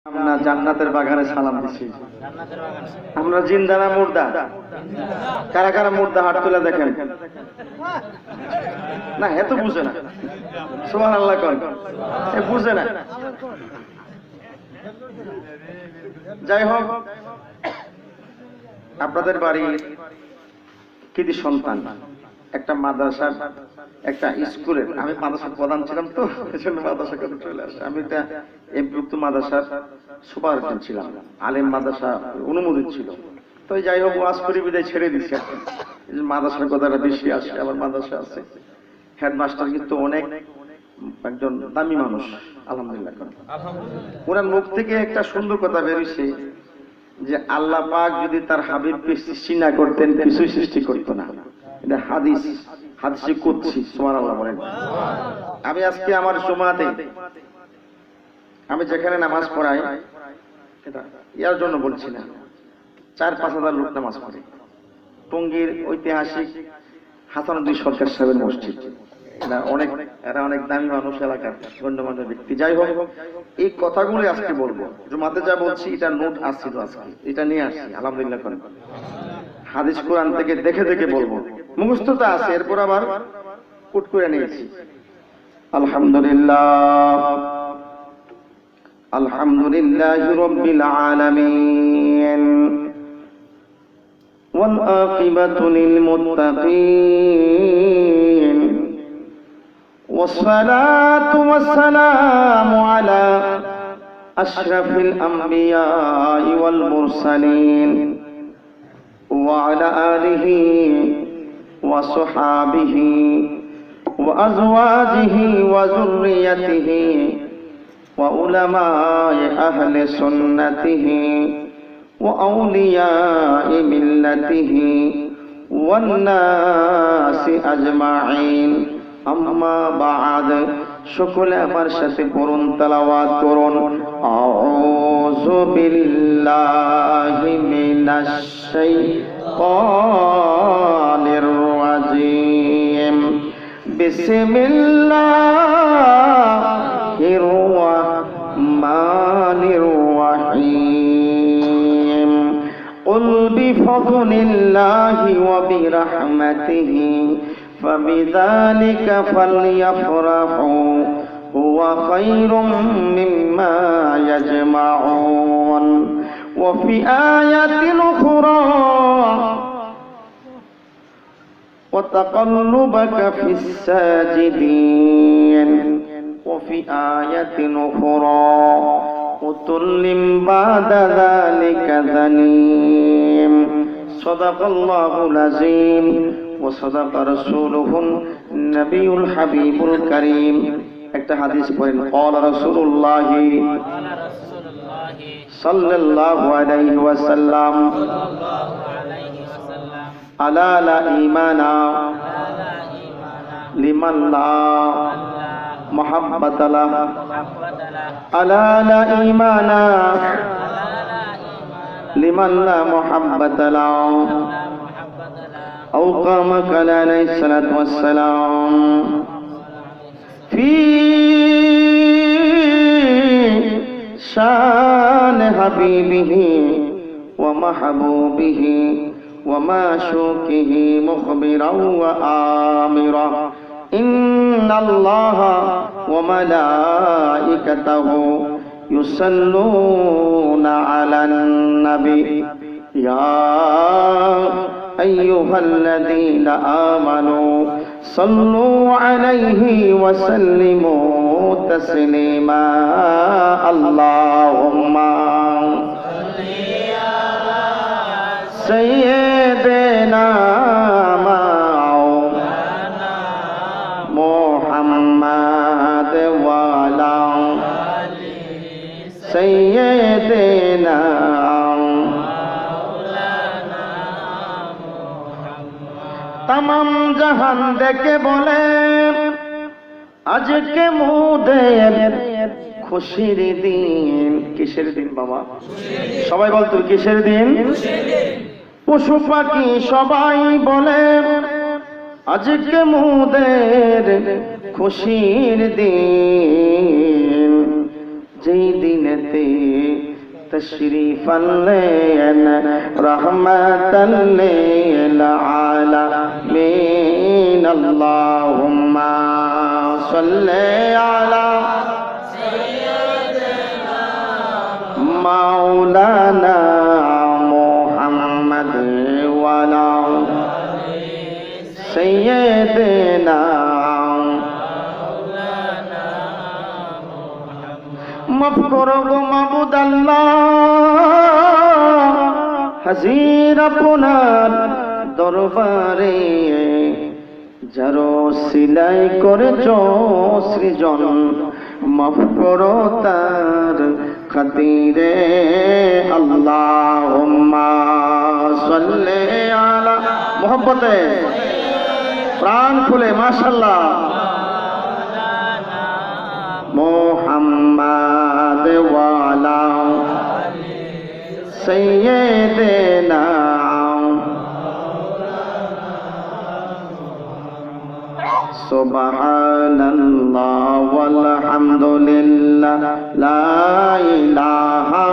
আমরা জান্নাতের বাগানে সালাম দিছি। আমরা জিন্দা না মুর্দা? কারা কারা মুর্দা হাত তুলে দেখেন। না এত বুঝে না, সুবহানাল্লাহ কোন এ বুঝে না। যাই হোক, আপনাদের বাড়ি কৃতি সন্তান একটা মাদ্রাসার একটা স্কুলের, আমি মাদ্রাসার প্রধান ছিলাম তো এজন্য মাদ্রাসা করে চলে আসে। আমি একটা এমপ্লুক্ত মাদ্রাসার সুপারিনটেন্ডেন্ট ছিলাম, আলেম মাদ্রাসা অনুমোদিত ছিল। তো যাই হোক, ওয়াজ করি বিদায় ছেড়ে দিচ্ছি। মাদ্রাসার কথাটা বেশি আসে, আবার মাদ্রাসা আছে। হেডমাস্টার কিন্তু অনেক একজন দামি মানুষ, আলহামদুলিল্লাহ। ওনার মুখ থেকে একটা সুন্দর কথা বেরিয়েছে যে আল্লাহ পাক যদি তার হাবিবকে সৃষ্টি না করতেন কিছুই সৃষ্টি করতো না। এটা হাদিস, হাদিসে কুদসি। সুবহানাল্লাহ বলেন। আমি আজকে আমার জুমাতে আমি যেখানে নামাজ পড়াই, এটা ইয়ার জন্য বলছি না, ৪-৫ হাজার লোক নামাজ পড়ে। টঙ্গীর ঐতিহাসিক হাসানুদ্দিন সরকার সাহেবের মসজিদ। এরা অনেক দামি মানুষ, এলাকার গণ্যমান্য ব্যক্তি। যাই হোক, এই কথাগুলো আজকে বলবো। জুমাতে যা বলছি এটা নোট আসছিল, আজকে এটা নিয়ে আসছি। আলহামদুলিল্লাহ করেন। হাদিস কোরআন থেকে দেখে দেখে বলবো, মুখস্থটা আছে, এরপর আবার কুট করে নিয়েছি। আলহামদুলিল্লাহ, আলহামদুলিল্লাহি রাব্বিল আলামিন ওয়াল আকিবাতু লিল মুত্তাকিন ওয়াসসালাতু ওয়াসসালামু আলা আশরাফিল আমবিয়াই ওয়াল মুরসালিন ওয়া আলা আলিহি ওয়া সাহাবিহি ওয়া আজওয়াজিহি ওয়া যুররিয়াতিহি ওয়া উলামায়ে আহলে সুন্নাতিহি ওয়া আউলিয়ায়ে মিল্লাতিহি ওয়ান নাসি আজমাইন। আম্মা বা'দ। সকলে আমার সাথে পড়ুন, তেলাওয়াত করুন। আউযু বিল্লাহি মিনাশ শাইতানির রাজীম। বিসমিল্লাহির রাহমানির রাহিম। কুল বিফদলিল্লাহি ওয়া বিরহমাতিহি فبذلك فليفرحوا هو خير مما يجمعون وفي آية أخرى وتقلبك في الساجدين وفي آية أخرى عتل بعد ذلك ذنيم صدق الله العظيم وصدق رسوله النبي الحبيب الكريم। একটা হাদিস পড়েন। قال رسول الله صلى الله عليه وسلم ألا لا إيمان لمن لا محبة له ألا لا إيمان لمن لا محبة له أو قام قال عليه الصلاة والسلام في شان حبيبه ومحبوبه ومعشوقه مخبرا وآمرا إن الله وملائكته يصلون على النبي يا أيها الذين آمنوا صلوا عليه وسلموا تسليما اللهم صل على سيدنا مولانا محمد وعلى سيدنا तमाम जहान देखे बोले আজকে মোদের খুশির দিন। কিসের দিন বাবা? সবাই বলতো কিসের দিন? পশু পাখি সবাই বলে আজকে মোদের খুশির দিন। যেই দিনেতে تشريفا لين رحمة للعالمين اللهم صل على سيدنا مولانا محمد وعلى سيدنا মাফ করো গো মাবুদ আল্লাহ, হাজির আপনার দরবারে যারো সিলাই করেছ সৃজন, মাফ করো তার খাতিরে আল্লাহুম্মা সাল্লি আলা মোহব্বতে প্রাণ খুলে মাশাআল্লাহ মোহাম্মদ ওয়ালা সাইয়্যিদিনা সুবহানাল্লাহ ওয়ালহামদুলিল্লাহ লা ইলাহা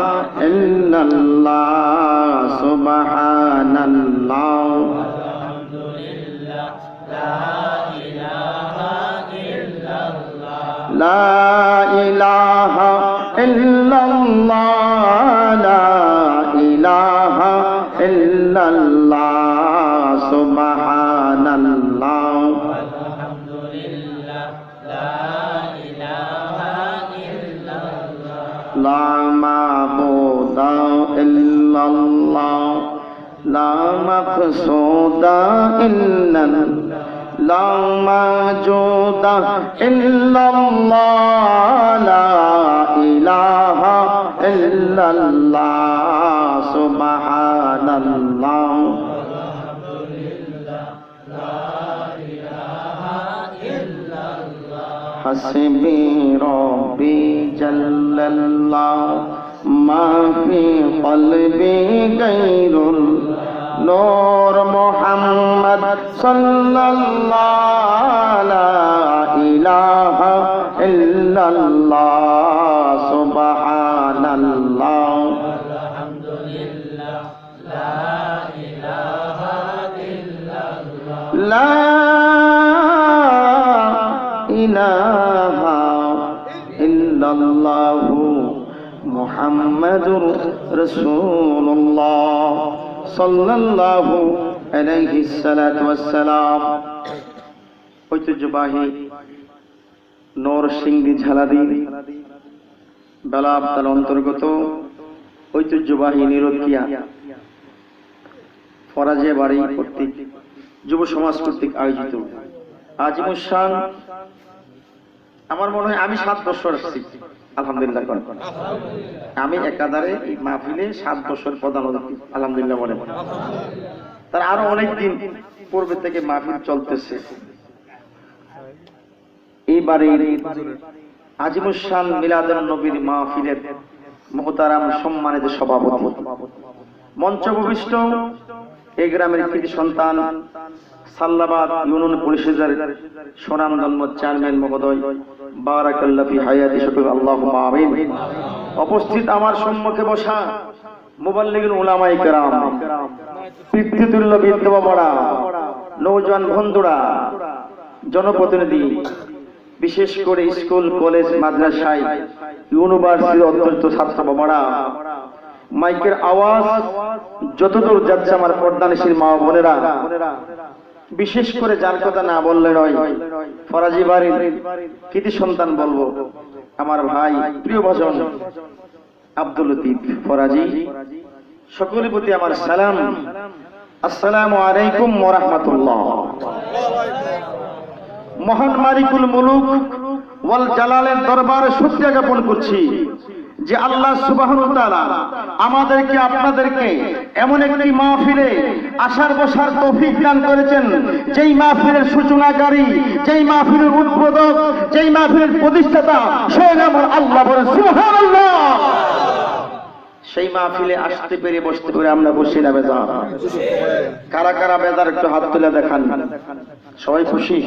ইল্লাল্লাহ সুবহানাল্লাহ ওয়ালহামদুলিল্লাহ লা ইলাহা ইল্লাল্লাহ লা ইলাহা ইল্লাল্লাহ সুবহানাল্লাহ আলহামদুলিল্লাহ লা ইলাহা ইল্লাল্লাহ লা মাবুদা ইল্লাল্লাহ লা মাকসুদা ইল্লাল্লাহ لا موجود إلا الله لا إله إلا الله سبحان الله الحمد لله لا إله إلا الله حسبي ربي جل الله ما في قلبي غير نور محمد صلى الله لا إله إلا الله سبحان الله الحمد لله لا إله إلا الله لا إله إلا الله محمد رسول الله সাল্লাল্লাহু আলাইহি সাল্লাতু ওয়াসসালাম। ঐতিহ্যবাহী নরসিংদী ঝালাদি বেলাব অন্তর্গত ঐতিহ্যবাহী নিরকিয়া ফরাজিয়া বাড়ি কর্তৃক যুব সমাজ কর্তৃক আয়োজিত আজিমুস শান, আমার মনে হয় আমি 7 বছর আসছি আলহামদুলিল্লাহ। আমি একাধারে এই মাহফিলে 7 বছর প্রধান অতিথি আলহামদুলিল্লাহ বলেন। তার আরো অনেক দিন পূর্বে থেকে মাহফিল চলতেছে। এইবারে আজিমুস শান মিলাদুন নবীর মাহফিলের মুহতারাম সম্মানিত সভাপতি, মঞ্চ উপবিষ্ট এই গ্রামের কৃতি সন্তান সাল্লাবাদ ইউনিয়ন পরিষদের সুনামধন্য চেয়ারম্যান মহোদয় বারাকাল্লাহু ফি হায়াতি শুকর আল্লাহুম্মা আমিন। উপস্থিত আমার সম্মুখে বসা মুবাল্লিগুল উলামায়ে কেরাম, পিতৃতুল্য বিদ্যাবাবরা, নওজোয়ান বন্ধুরা, জনপ্রতিনিধি, বিশেষ করে স্কুল কলেজ মাদ্রাসায় ইউনিভার্সিটির অত্যন্ত ছাত্র বাবারা, মাইকের আওয়াজ যতদূর যাচ্ছে আমার পর্দানিশীল মা বোনেরা, বিশেষ করে যার কথা না বললে নয়, ফরাজি বাড়ির কৃতি সন্তান বলবো, আমার ভাই প্রিয় ভজন আব্দুল লতিফ ফরাজি, সকলের প্রতি আমার সালাম, আসসালামু আলাইকুম ওয়া রাহমাতুল্লাহ। মহান মালিকুল মুলুক ওয়াল জালালের দরবারে শুকরিয়া জ্ঞাপন করছি যে আল্লাহ সুবহানাহু ওয়া তাআলা আমাদেরকে আপনাদেরকে এমন একটি মাহফিলে আসার বসার তৌফিক দান করেছেন, যেই মাহফিলের সূচনাকারী, যেই মাহফিলের উদ্বোধক, যেই মাহফিলের প্রতিষ্ঠাতা স্বয়ং আমার আল্লাহ, বলেন সুবহানাল্লাহ। সেই মাহফিলে আসতে পেরে বসতে পেরে আমরা খুশি না বেজার? কারা কারা বেজার একটু হাত তুলে দেখান। সবাই খুশি?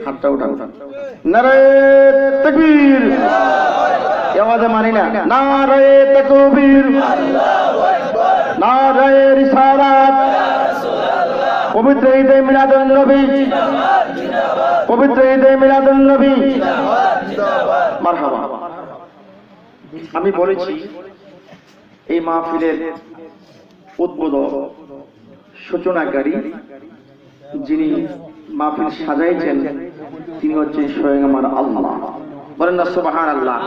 হাতটা উঠান। নারে তাকবীর। এই আওয়াজে মানি না। নারায়ে তাকবীর, নারায়ে রিসালাত, পবিত্র ঈদে মিলাদুন নবী, পবিত্র ঈদে মিলাদুন নবী, মারহাবা। আমি বলেছি এই মাহফিলের উদ্বোধক সূচনাকারী যিনি মাহফিল সাজাইছেন তিনি হচ্ছেন স্বয়ং আমার আল্লাহ। বলেন না সুবহানাল্লাহ।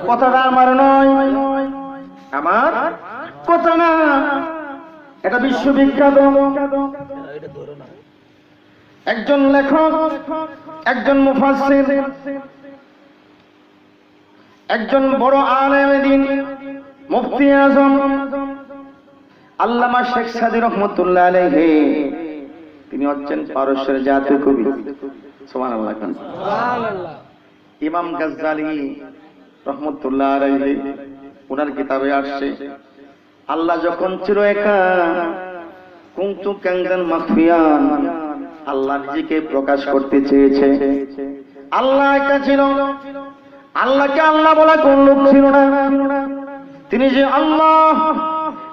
কথাটা আমার নয়, আমার কথা না, এটা বিশ্ববিখ্যাত একজন লেখক, একজন মুফাসসির, একজন বড় আলেম দ্বীন, মুফতি আজম আল্লামা শেখ সাদী রহমাতুল্লাহ আলাইহি, তিনি হচ্ছেন পারস্যের জাতীয় কবি। সুবহানাল্লাহ। ইমাম গাজ্জালী রহমাতুল্লাহ আলাইহি ওনার কিতাবে আসছে আল্লাহ যখন ছিল একা, কুনতু কানজান মাখফিয়ান, আল্লাহ নিজেকে প্রকাশ করতে চেয়েছে। আল্লাহ একা ছিল, আল্লাহকে আল্লাহ বলা কোন লোক ছিল না। তিনি যে আল্লাহ,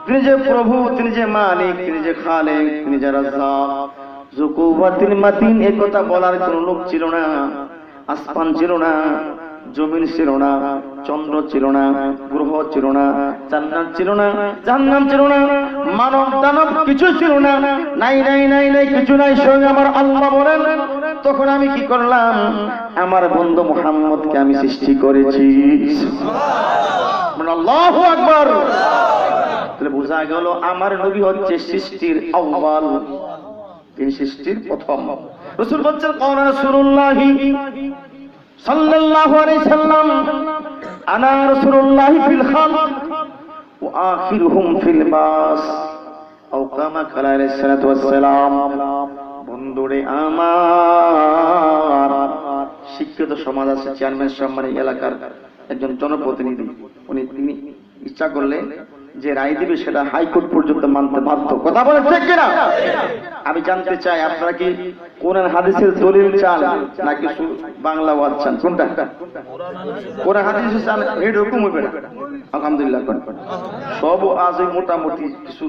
তিনি যে প্রভু, তিনি যে মালিক, তিনি যে খালেক, তিনি যে রাজ্জাক, যুকুওয়াতিল মাতিন, এই কথা বলার কোন লোক ছিল না। আসমান ছিল না, জমিন ছিল না, চন্দ্র ছিল না, গ্রহ ছিল না, জান্নাত ছিল না, জাহান্নাম ছিল না, মানব দানব কিছু ছিল না। নাই নাই নাই নাই, কিছু নাই, স্বয়ং আমার আল্লাহ বলেন তখন আমি কি করলাম? আমার বন্ধু মুহাম্মদকে আমি সৃষ্টি করেছি। আল্লাহু আকবার। তাহলে বোঝা গেল আমার নবী হচ্ছে সৃষ্টির আউয়াল, তিনি সৃষ্টির প্রথম। রাসূল বলছেন কানা রাসূলুল্লাহি সাল্লাল্লাহু আলাইহি সাল্লাম আনা রাসূলুল্লাহি ফিল খালক ওয়া আখিরুহুম ফিল বাস, আও কামা ক্বালা আলাইহিস সালাতু ওয়াস সালাম। বন্ধুরে আমার, শিক্ষিত সমাজ আছে, চেয়ারম্যান সম্মানী এলাকার একজন জনপ্রতিনিধি, তিনি ইচ্ছা করলে যে রায় দিবে সেটা হাইকোর্ট পর্যন্ত মানতে বাধ্য। কথা বলে ঠিক কিনা? আমি জানতে চাই আপনারা কি কোরআন হাদিসের দলিল চান নাকি বাংলা ওয়াজ চান? কোনটা? কোরআন হাদিস চান, এরকম হইবে না। আলহামদুলিল্লাহ, সব আজ মোটামুটি কিছু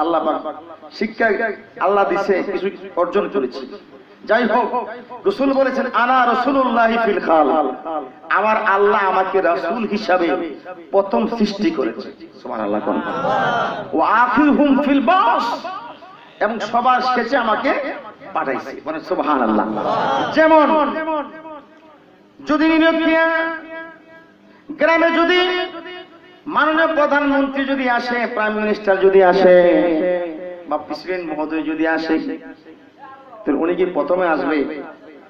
আল্লাহ পাক শিক্ষা আল্লাহ দিছে, কিছু অর্জন করেছি। যাই হোক, রাসূল বলেছেন আনা রাসূলুল্লাহি ফিল খালক, আমার আল্লাহ আমাকে রাসূল হিসাবে প্রথম সৃষ্টি করেছে। সুবহানাল্লাহ। ওয়া আখিরুহুম ফিল বাস, এবং সবার শেষে আমাকে পাঠাইছে। মানে সুবহানাল্লাহ। যেমন যদি নিরক্ষিয়া গ্রামে যদি মাননীয় প্রধানমন্ত্রী যদি আসে, প্রাইম মিনিস্টার যদি আসে, বা প্রেসিডেন্ট মহোদয় যদি আসে, উনি কি প্রথমে আসবে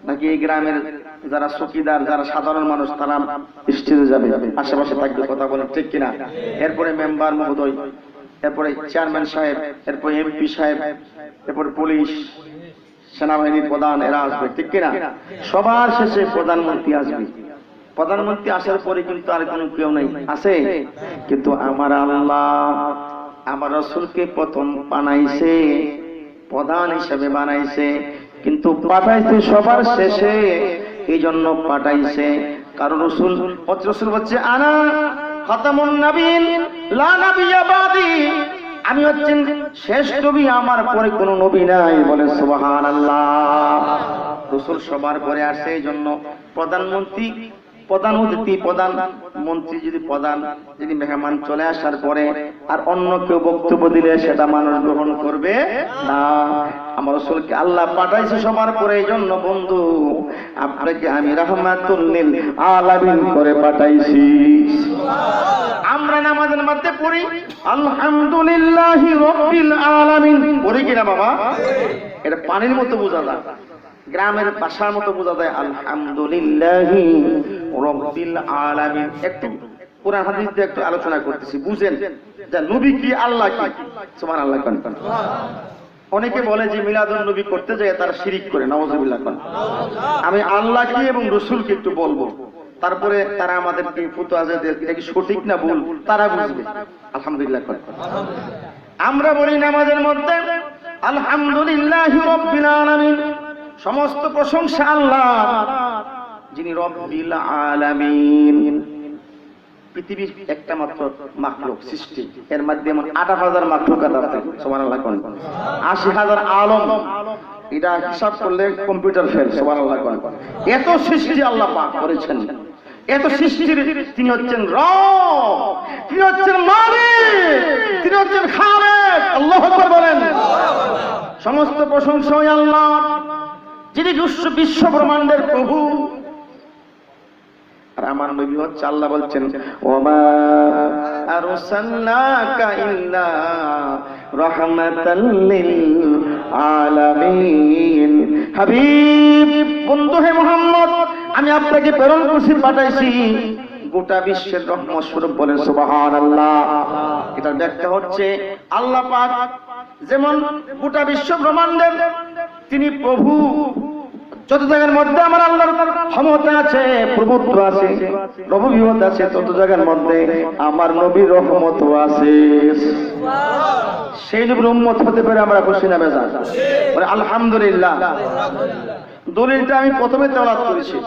নাকি এই গ্রামের যারা চৌকিদার, যারা সাধারণ মানুষ তারা স্টেজে যাবে, আশেপাশে থাকবে? কথা বলেন ঠিক কিনা? এরপরে মেম্বার মহোদয়, এরপরে চেয়ারম্যান সাহেব, এরপরে এমপি সাহেব, এরপরে পুলিশ, সেনাবাহিনীর প্রধান, এরা আসবে, ঠিক কিনা? সবার শেষে প্রধানমন্ত্রী আসবে। প্রধানমন্ত্রী আসার পরে কিন্তু আর কোনো কেউ নেই, আছে? কিন্তু আমার আল্লাহ আমার রাসূলকে প্রথম বানাইছে, প্রধান হিসেবে বানাইছে, কিন্তু পাঠাইছে সবার শেষে। এই জন্য পাঠাইছে কারণ রাসূল হচ্ছে আনা খাতামুন নবীন লা নবিয়্যা বাদি, আমি হচ্ছেন শেষ নবী, আমার পরে কোনো নবী নাই। বলে সুবহানাল্লাহ। রাসূল সবার পরে আসে, এই জন্য প্রধানমন্ত্রী, প্রধান অতিথি, প্রধানমন্ত্রী যদি মেহমান চলে আসার পরে আর অন্য কেউ বক্তব্য দিলে সেটা মানুষ গ্রহণ করবে না। আমার রাসূলকে আল্লাহ পাঠাইছে সবার পরে, এই জন্য বন্ধু আপনাকে আমি রাহমাতুল লিল আলামিন করে পাঠাইছি। আমরা নামাজের মধ্যে পড়ি আলহামদুলিল্লাহি রাব্বিল আলামিন, পড়ি কিনা বাবা? এটা পানির মতো বোঝা যায়, গ্রামের ভাষার মতো বোঝা যায় আলহামদুলিল্লাহি রাব্বিল আলামিন। একটু কোরআন হাদিস দিয়ে একটু আলোচনা করতেছি, বুঝেন যে নবী কি, আল্লাহ কি। সুবহানাল্লাহ। অনেকে বলে যে মিলাদুন নবী করতে যায় তারা শিরিক করে, নাউযুবিল্লাহ। আমি আল্লাহ কি এবং রাসূলকে একটু বলবো, তারপরে তারা আমাদেরকে ফতোয়া দেবে, এটা কি সঠিক না ভুল তারা বুঝবে। আলহামদুলিল্লাহ। আমরা বলি নামাজের মধ্যে আলহামদুলিল্লাহি রাব্বিল আলামিন, সমস্ত প্রশংসা আল্লাহ যিনি রব্বিল আলামিন, পৃথিবীর একটা মাত্র মাখলুক সৃষ্টি, এর মধ্যে এমন 58,000 মাখলুকাত আছে, সুবহানাল্লাহ কোন 80,000 আলম, এটা হিসাব করলে কম্পিউটার ফেল, সুবহানাল্লাহ কোন। এত সৃষ্টি আল্লাহ পাক করেছেন, এত সৃষ্টির তিনি হচ্ছেন রব, তিনি হচ্ছেন মালিক, তিনি হচ্ছেন খালেক। আল্লাহু আকবার বলেন। সমস্ত প্রশংসা আল্লাহ, যিনি বিশ্ব ব্রহ্মাণ্ডের প্রভু। আর আমার নবী হচ্ছে, আল্লাহ বলছেন ওমা আরসালনাকা ইল্লা রাহমাতাল লিল আলামিন। হাবিব, বন্ধু হে মুহাম্মদ, আমি আপনাকে প্রেরণ করছি, পাঠাইছি গোটা বিশ্বের রহমত স্বরূপ। বলেন সুবহানাল্লাহ। এটার ব্যাখ্যা হচ্ছে আল্লাহ পাক যেমন গোটা বিশ্ব ব্রহ্মাণ্ডের তিনি প্রভু, যত জায়গার মধ্যে আমার আল্লাহর ক্ষমতা আছে, প্রভুত্ব আছে, রবুবিয়ত আছে, তত জায়গার মধ্যে আমার নবীর রহমতও আছে। সেই নবীর উম্মত হতে পারে আমরা খুশি না বেজার? বলে আলহামদুলিল্লাহ। দলিলটা আমি প্রথমে তেলাওয়াত করেছি।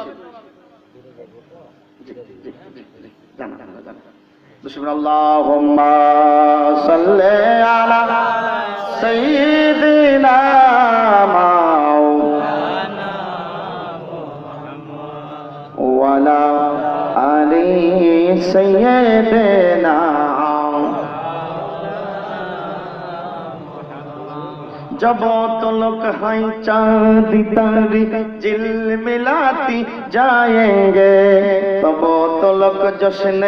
আল্লাহুম্মা সাল্লি আলা সাইয়্যিদিনা ওয়ালা আলি সাইয়্যিদিনা। जब तलक है चांद तारे झिलमिलाती जाएंगे, तब तलक जश्न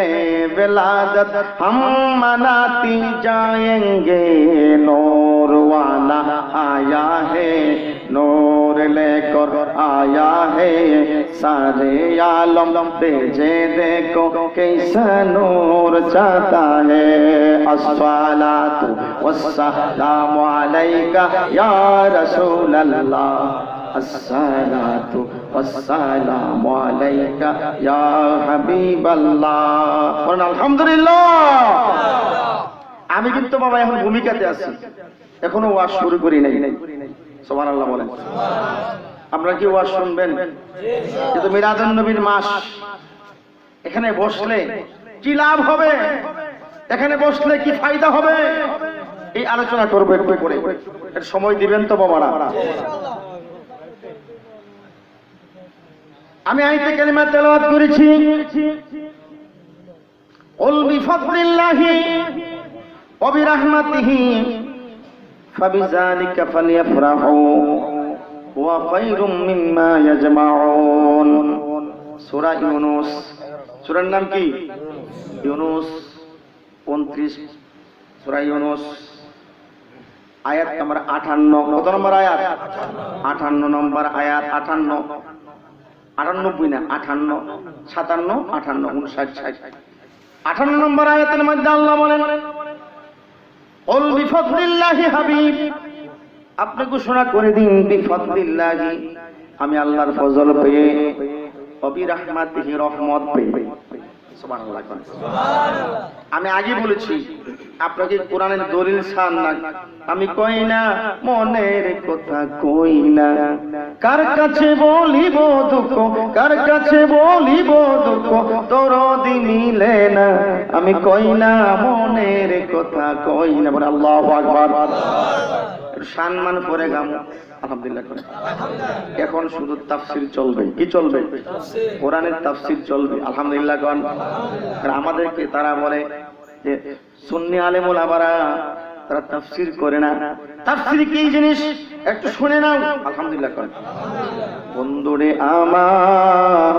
विलादत हम मनाती जाएंगे। नूर वाला आया है, नूर लेकर आया है, सारे आलम भेजे देखो कैसा नूर चाहता है। अस्सलातु वस्सलामु अलैका या रसूल अल्लाह, अस्सलातु वस्सलामु अलैका या हबीब अल्लाह। আলহামদুলিল্লাহ। আমি কিন্তু বাবা এখন ভূমিকাতে আছি, এখনো ওয়াজ শুরু করি নাই। সুবহানাল্লাহ বলেন। আপনারা কি ওয়াজ শুনবেন? যেহেতু মিলাদুন নবীর মাস, এখানে বসলে কি লাভ হবে, এখানে বসলে কি ফায়দা হবে, এই আলোচনা করবো একটু পরে। এর সময় দিবেন তো বাবারা? আমি আয়াতে কারিমা তেলাওয়াত করেছি, কুল বিফাদলিল্লাহি ওয়া বিরাহমাতিহি ফাবিযালিকা ফালইফরাহু ওয়া খায়রুম মিম্মা ইয়াজমাউন। সূরা ইউনূস, সূরার নাম কি? ইউনূস 29, সূরা ইউনূস আয়াত নম্বর 58। কত নম্বর আয়াত? 58 নম্বর আয়াত। 58, 98 না, 58, 57, 58, 59, 58 নম্বর আয়াতের মধ্যে আল্লাহ বলেন কুল বিফাদলিল্লাহি হাবিব, আপনি ঘোষণা করে দিন বিফাদলিল্লাহি, আমি আল্লাহর ফজল পেয়ে, ওয়া বিরাহমাতিহি, রহমত পেয়ে। সুবহানাল্লাহ। আমি আগে বলেছি আপনাকে কোরআনের দলিল ছাড় না, আমি কই না মনের কথা কই না, কার কাছে বলিব দুঃখ, কার কাছে বলিব দুঃখ, দরদি নিলে না, আমি কই না মনের কথা কই না। বলে আল্লাহু আকবার। সম্মান করে গাম আলহামদুলিল্লাহ করে। এখন শুধু তাফসীর চলবে। কি চলবে? কোরআনের তাফসীর চলবে। আলহামদুলিল্লাহ কোন। আমাদেরকে তারা বলে যে সুন্নি আলেম ওলামারা তারা তাফসীর করে না। তাফসীর কি জিনিস একটু শুনে নাও। আলহামদুলিল্লাহ কোন। বন্ধুরে আমার,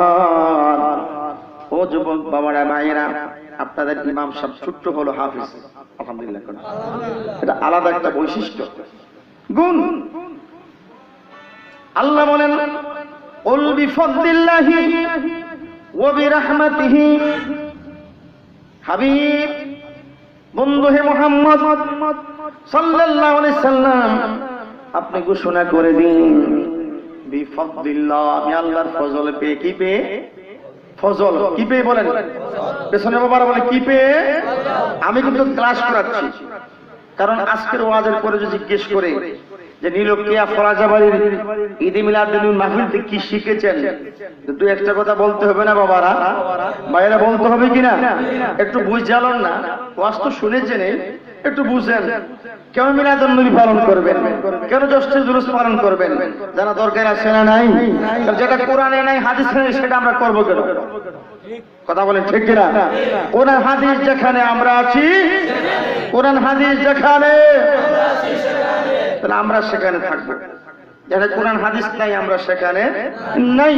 ও যুবক বাবারা, ভাইয়েরা, আপনাদের ইমাম সাহেব ছোট্ট হলো হাফেজ। আলহামদুলিল্লাহ কোন। এটা আলাদা একটা বৈশিষ্ট্য, গুণ। আল্লাহ বলেন কুল বিফাদলিল্লাহি ওয়া বিরাহমাতিহি। হাবিব, বন্ধু হে মুহাম্মদ সাল্লাল্লাহু আলাইহি সাল্লাম, আপনি ঘোষণা করে দিন বিফাদলিল্লাহ, আমি আল্লাহর ফজল পেয়ে। কি পেয়ে? ফজল। কি পেয়ে বলেন? পেছনে বাবারা বলে কি পেয়ে? আমি কিন্তু ক্লাস করাচ্ছি, কারণ আজকের ওয়াজের পরে যদি জিজ্ঞেস করে যে নীলক্ষিয়া ফরাজাবাড়ির ঈদে মিলাদুন মাহফিল কি শিখেছেন? দুই একটা কথা বলতে হবে না বাবারা, ভাইয়েরা বলতে হবে কিনা? একটু বুঝালেন না, ওয়াজ তো শুনেছেন, একটু বুঝেন। কেন মিলাদুন নবী পালন করবেন? কেন জশ্নে জুলুস পালন করবেন? জানা দরকার আছে না নাই? যেটা কোরআনে নাই, হাদিসে নাই, সেটা আমরা করবো কেন? কথা বলেন ঠিক কিনা? কোরআন হাদিস যেখানে আমরা আছি, কোরআন হাদিস যেখানে তাহলে আমরা সেখানে থাকবো। যেটা কোরআন হাদিস নাই আমরা সেখানে নাই।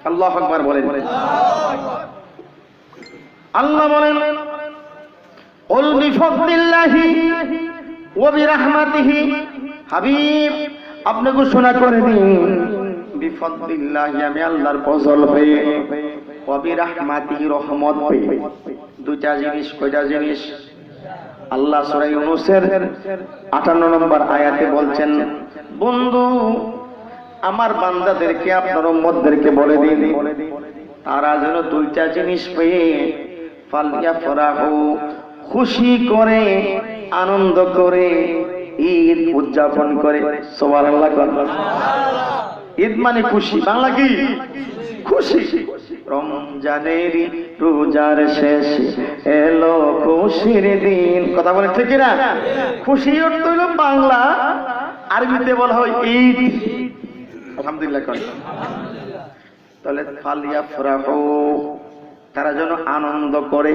আল্লাহু আকবার বলেন। আল্লাহ বলেন কুল বিফদলিল্লাহি ওয়া বিরহমাতিহি, হাবিব আপনি ঘোষণা করে দিন বিফদলিল্লাহি, আমি আল্লাহর ফজল পেয়ে, ওয়া বিরহমাতিহি রহমত পেয়ে। দুইটা জিনিস, কয়টা জিনিস? আল্লাহ সূরা ইউনূসের 58 নম্বর আয়াতে বলছেন, বন্ধু আমার বান্দাদেরকে, আপনার উম্মতদেরকে বলে দিন তারা যেন দুইটা জিনিস পেয়ে ফালইয়াফরাহু, খুশি করে, আনন্দ করে, ঈদ উদযাপন করে। সুবহানাল্লাহ। ঈদ মানে খুশি, বাংলা কি? খুশি। রমজানের রোজার শেষ এলো খুশির দিন। কথা বলে ঠিক না? খুশি অর্থ হইল বাংলা, আরবিতে বলা হয় ঈদ। আলহামদুলিল্লাহ। তাহলে ফালইয়াফরাহু, তারা যেন আনন্দ করে।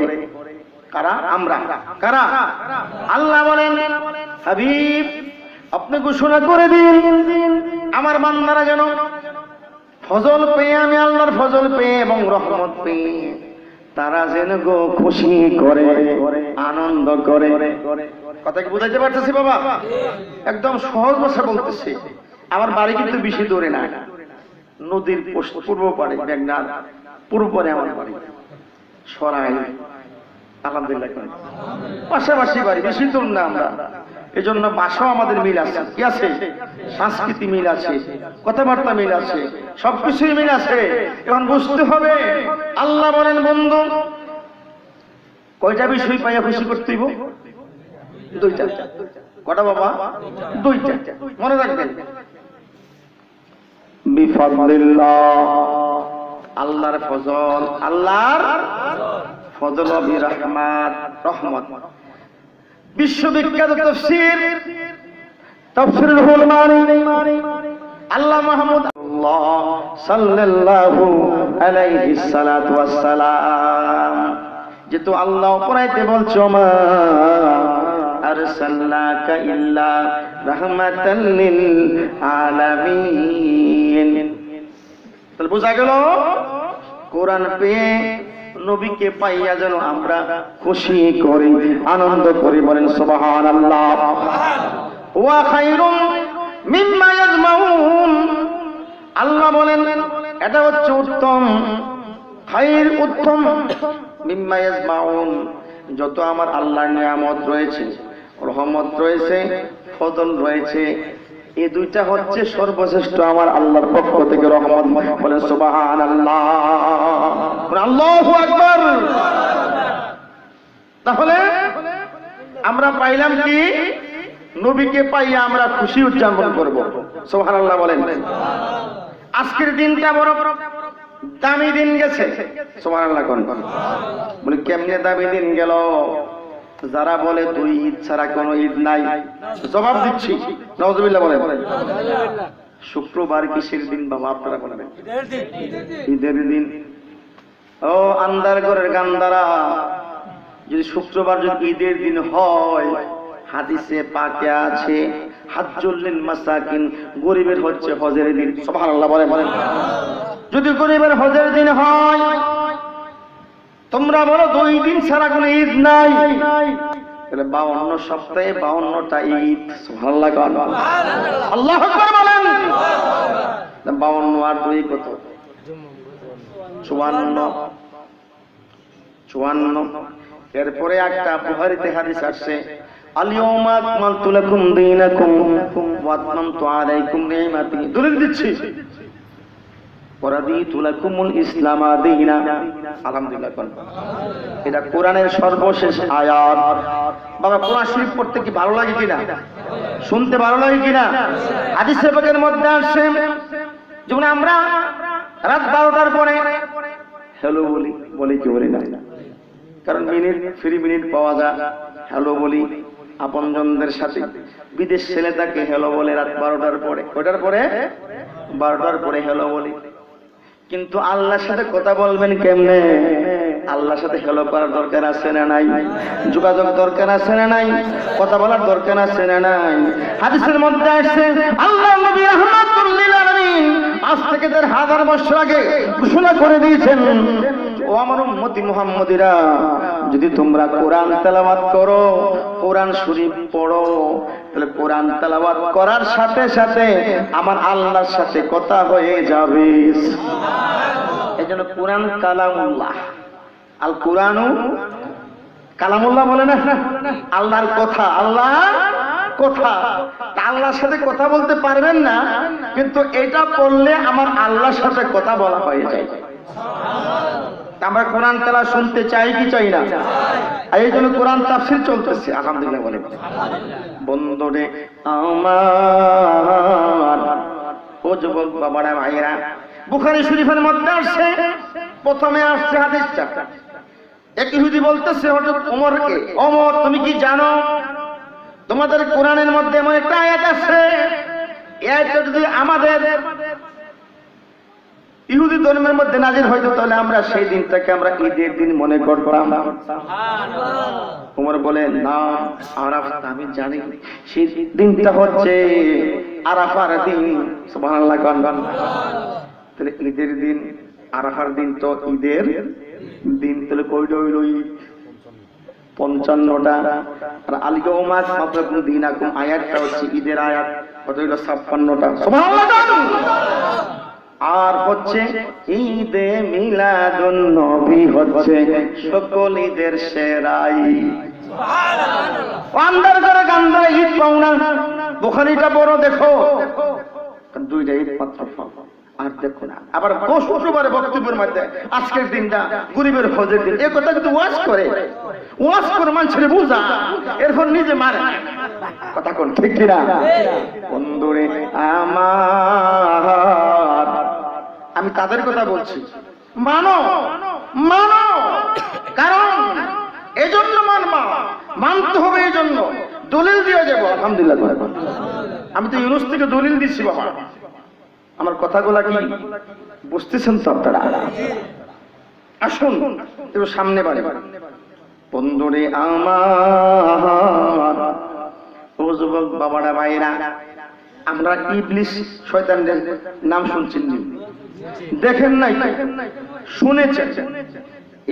কারা? আমরা। কারা? আল্লাহ বলেন হাবিব আপনি ঘোষণা করে দিন আমার বান্দারা যেন ফজল পেয়ে, আমি আল্লাহর ফজল পেয়ে এবং রহমত পেয়ে তারা যেন গো খুশি করে, আনন্দ করে। কথা কি বুঝাইতে পারতেছি বাবা? একদম সহজ ভাষা বলতেছি। আমার বাড়ি কিন্তু বেশি দূরে না, নদীর পূর্ব পাড়ে, মেঘনার পূর্ব পাড়ে আমার বাড়ি, সরাই। আলহামদুলিল্লাহ। পাশাপাশি বাড়ি, বেশি দূর না আমরা। এই জন্য ভাষাও আমাদের মিল আছে। কি আছে? সংস্কৃতি মিল আছে, কথাবার্তা মিল আছে, সবকিছুই মিল আছে। এখন বুঝতে হবে। আল্লাহ বলেন বন্ধু কয়টা বিষয় পাইয়া খুশি করতে হইব? দুইটা। কটা বাবা? দুইটা। মনে রাখবেন বিফাদলিল্লাহ, আল্লাহর ফজল, আল্লাহর ফজল ও বিরহমাত, রহমত। বিশ্ববিখ্যাত তাফসীর তাফসীরুল হুলমানি আল্লাহ মাহমুদ সাল্লাল্লাহু আলাইহি সাল্লাতু ওয়াস সালাম, যেহেতু আল্লাহ পড়াইতে বলছো মা আরসালনাকা ইল্লা রাহমাতাল লিল আলামিন। তাহলে বোঝা গেল কোরআন পেয়ে, নবীকে পাইয়া যেন আমরা খুশি করি, আনন্দ করি। বলেন সুবহানাল্লাহ। ওয়া খায়রুম মিম্মা ইয়াজমাউন, আল্লাহ বলেন এটা হচ্ছে উত্তম, খায়র উত্তম, মিম্মা ইয়াজমাউন, যত আমার আল্লাহর নিয়ামত রয়েছে, রহমত রয়েছে, ফজল রয়েছে, এই দুইটা হচ্ছে সর্বশ্রেষ্ঠ আমার আল্লাহর পক্ষ থেকে রহমত। বলে সুবহানাল্লাহ, আল্লাহু আকবার। তাহলে আমরা পাইলাম কি? নবীকে পাইয়া আমরা খুশি উদযাপন করব। সুবহানাল্লাহ বলেন। আজকের দিনটা বড় দামি দিন গেছে। সুবহানাল্লাহ কোন বলে কেমনে দামি দিন গেল? যারা বলে দুই ঈদ ছাড়া কোনো ঈদ নাই, জবাব দিচ্ছি নাউজুবিল্লাহ বলেন। শুক্রবার কিসের দিন বাবা? আপনারা বলবেন ঈদের দিন। ও আন্দার ঘরের গান্দারা, যদি শুক্রবার যদি ঈদের দিন হয়, হাদিসে পাকে আছে হাজ্জুল লিল মাসাকিন, গরিবের হচ্ছে হজের দিন। সুবহানাল্লাহ বলেন। যদি গরিবের হজের দিন হয়, তোমরা বলো দুই দিন ছাড়া কোনো ঈদ নাই, তাহলে 52 সপ্তাহে 52টা ঈদ। সুবহানাল্লাহ আল্লাহু আকবার বলেন। 52 আর 2 কত? 54। এরপরে একটা বুখারীতে হাদিস আসছে, আল-ইয়াওমা আকমালতু লাকুম দীনাকুম ওয়া আতমামতু আলাইকুম নি'মাতি। দলিল দিচ্ছি ওয়ারাদিতু লাকুমুল ইসলামা দীনা। আলহামদুলিল্লাহ। এটা কোরআনের সর্বশেষ আয়াত। বাবা কোরআন শরীফ পড়তে কি ভালো লাগে কিনা, শুনতে ভালো লাগে কিনা? হাদিসে পাকের মধ্যে আসে যেমন আমরা রাত 12টার পরে হ্যালো বলি কি বলি না, কারণ ফ্রি মিনিট পাওয়া যায়। হ্যালো বলি আপনজনদের সাথে। বিদেশ ছেলে তাকে হ্যালো বলে রাত 12টার পরে, ওটার পরে 12টার পরে হ্যালো বলি। কিন্তু আল্লাহর সাথে কথা বলবেন কেমনে? আল্লাহর সাথে হ্যালো করার দরকার আছে না নাই? যোগাযোগ দরকার আছে না নাই? কথা বলার দরকার আছে না নাই? হাদিসের মধ্যে আসছে আল্লাহ নবী রাহমাতুল লিল আলামিন আজ থেকে 1000 বছর আগে ঘোষণা করে দিয়েছেন, ও আমার উম্মতি মুহাম্মদীরা, যদি তোমরা কোরআন তেলাওয়াত করো, কোরআন শরীফ পড়ো, তাহলে কোরআন তেলাওয়াত করার সাথে সাথে আমার আল্লাহর সাথে কথা হয়ে যাবে। এজন্য কোরআন কালামুল্লাহ। আল কোরআনু কালামুল্লাহ বলে না, আল্লাহর কথা। আল্লাহ কথা, আল্লাহর সাথে কথা বলতে পারবেন না, কিন্তু এটা পড়লে আমার আল্লাহর সাথে কথা বলা হয়ে যায়। আমরা কোরআন তেলাওয়াত শুনতে চাই কি চাই না? আর এই জন্য কোরআন তাফসীর চলতেছে। আলহামদুলিল্লাহ বলে বন্ধুরে আমার, ও যুবক বাবারা ভাইরা, বুখারী শরীফের মধ্যে আসছে, প্রথমে আসছে হাদিসটা। এক ইহুদি বলতেছে হযরত ওমরকে, ওমর তুমি কি জানো তোমাদের কোরআনের মধ্যে এমন একটা আয়াত আছে, এই আয়াতটা যদি আমাদের ইহুদি ধর্মের মধ্যে নাজিল হইতো তাহলে আমরা সেই দিনটাকে আমরা ঈদের দিন মনে করতাম। ওমর বলে না, আরাফা আমি জানি সেই দিনটা হচ্ছে আরাফার দিন। সুবহানাল্লাহ। তাহলে ঈদের দিন, আরাফার দিন তো ঈদের দিন, তাহলে কয়টা হইল? 55টা। আর আল-ইয়াউমা আকমালতু দীনাকুম আয়াতটা হচ্ছে ঈদের আয়াত, কত হইল? 56টা। সুবহানাল্লাহ। আর হচ্ছে ঈদে মিলাদুন নবী হচ্ছে সকল ঈদের সেরা ঈদ। সুবহানাল্লাহ। আন্দার করে গান্দার ঈদ পাও না, বুখারীটা বড় দেখো, দুইটা ঈদ মাত্র পাও, আর দেখো না। আবার শুক্রবারে বক্তব্যের মধ্যে আজকের দিনটা গরিবের হজের দিন, এই কথা কিন্তু ওয়াজ করে মানুষের বুঝা, এরপর নিজে মারে কথা কোন ঠিক কিনা? বন্ধুরে আমার, আমি তাদের কথা বলছি, মানো মানো, কারণ এজন্য মানতে হবে, এই জন্য দলিল দিয়ে যাবো। আলহামদুলিল্লাহ। আমি তো ইউনুস থেকে দলিল দিচ্ছি বাবা। আমার কথাগুলা কি বুঝতেছেন তো আপনারা? আসুন একটু সামনে বাড়ি। বন্ধুরে আমার, ও যুবক বাবারা ভাইরা, আমরা ইবলিস শয়তানের নাম শুনছেন, দেখেন নাই? শুনেছেন?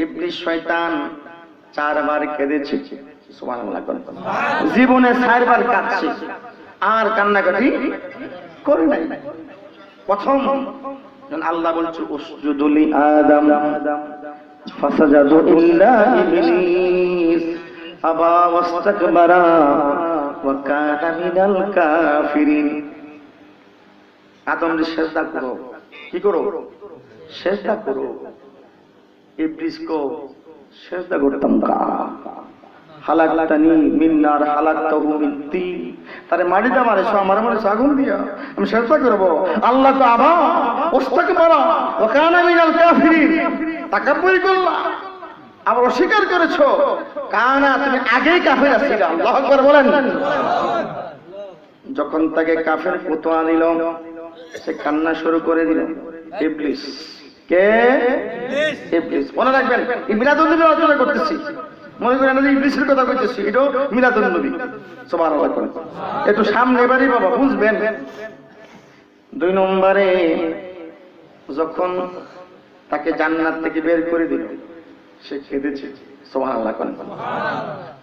ইবলিস শয়তান 4 বার কেঁদেছে। সুবহানাল্লাহ। জীবনে 4 বার কাঁদছে, আর কান্নাকাটি করে নাই। প্রথম আল্লাহ বলছে উসজুদু লি আদম ফাসাজাদু ইল্লা ইবলিস আবা ওয়াস্তাকবারা ওয়া কানা মিনাল কাফিরিন। আদমকে সিজদা করো, কি করো? সিজদা করো। ইবলিস কো সিজদা করতাম না। হালাকতানি মিন নার হালাকতাহু মিন তিন, তারে মাটিতে মারেছো, আমার আগুন দিয়া, আমি সিজদা করব। আল্লাহ তো আবা ওয়াস্তাকবারা ওয়া কানা মিনাল কাফিরিন, তাকাব্বুরি করলা, আবার অস্বীকার করেছো। কানা, তুমি আগেই কাফের আছিলে। আল্লাহু আকবার বলেন। যখন তাকে কাফের ফতোয়া দিল, সে কান্না শুরু করে দিল। ইবলিস কে? ইবলিস। মনে রাখবেন, এই মিলাদুন নবী আলোচনা করতেছি, মনে করেন না যে ইবলিসের কথা কইতেছি, এটাও মিলাদুন নবী। সুবহানাল্লাহ। একটু সামনে বাড়ি বাবা, বুঝবেন। 2 নম্বরে যখন তাকে জান্নাত থেকে বের করে দিল, সে কেঁদেছে। সুবহানাল্লাহ।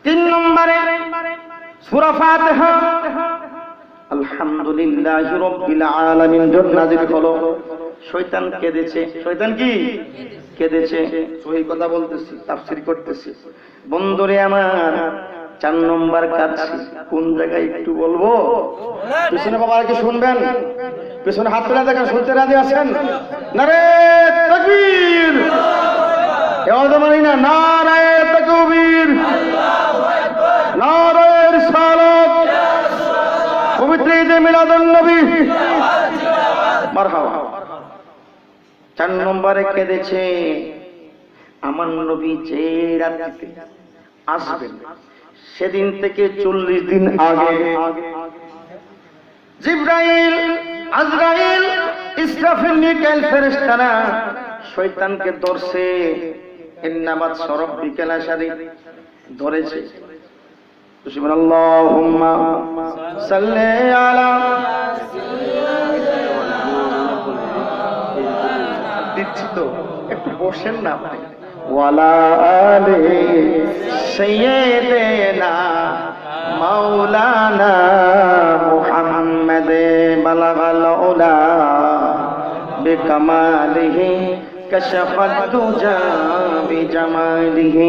3 নম্বরে সূরা ফাতিহা আলহামদুলিল্লাহি রাব্বিল আলামিন যখন নাযিল হলো, শয়তান কেঁদেছে। শয়তান কি কেঁদেছে? সহি কথা বলতেছি, তাফসীর করতেছি। বন্ধুরে আমার, 4 নম্বর কাঁদছি কোন জায়গায় একটু বলবো? পিছনে বাবা কি শুনবেন? পিছনে হাত তুলে দেখেন, শুনতে রাজি আছেন? নারে তাকবীর! এবার তো মানি না, নারে তাকবীর, নারে রিসালাত, পবিত্র ঈদে মিলাদুন নবী, মারহাবা। 4 নম্বরে কেঁদেছে আমার নবী যে রাত্রিতে আসবেন সেদিন থেকে 40 দিন আগে জিবরাইল, আজরাইল, ইসরাফিল, মিকাইল ফেরেশতারা শয়তানকে ধরছে, ইন্নামাত সরব বিকেল আশারি ধরেছে। সুবহানাল্লাহুম্মা সাল্লি আলা দিচ্ছি তো একটু বসেন না আপনি। ওয়ালা আলি সাইয়্যিদিনা মাওলানা মুহাম্মাদ বালাগাল উলা বিকামালিহি কাশাফাত দুজা বিজামালিহি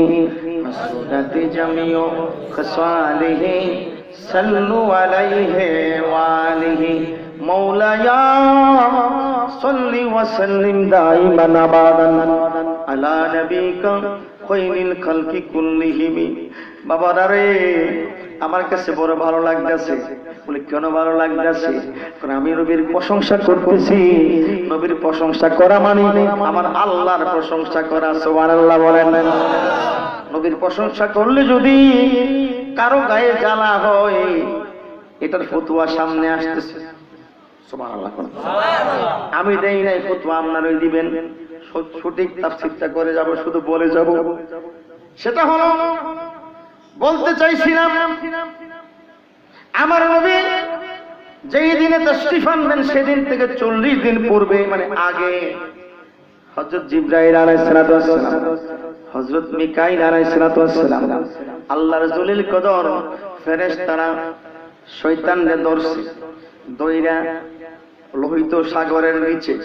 হাসনাত জামিউ খসালিহি সাল্লু আলাইহি ওয়া আলিহি মাওলায়া সাল্লি ওয়া সাল্লিম দাইমান আবাদান আলা নবিকা খায়রিল খালকি কুল্লিহিম। বাবারা রে, আমার কাছে বড় ভালো লাগতেছে। বলে কেন ভালো লাগতেছে? কারণ আমি নবীর প্রশংসা করতেছি। নবীর প্রশংসা করা মানে আমার আল্লাহর প্রশংসা করা। সুবহানাল্লাহ বলেন। নবীর প্রশংসা করলে যদি কারো গায়ে জ্বালা হয়, এটার ফতোয়া সামনে আসতেছে। সুবহানাল্লাহ। আমি দেই নাই ফতোয়া, আপনারাই দিবেন। সঠিক তাফসীরটা করে যাব, শুধু বলে যাব। সেটা হলো, বলতে চাইছিলাম আমার নবী যেই দিনে তাশরীফ আনবেন সেদিন থেকে 40 দিন পূর্বে, মানে আগে, হযরত জিবরাইল আলাইহিস সালাতু ওয়াস সালাম, হযরত মিকাইল আলাইহিস সালাতু ওয়াস সালাম, আল্লাহর জলিল কদর ফেরেশতারা শয়তানকে ধরছে, দইরা লোহিত সাগরের নিচে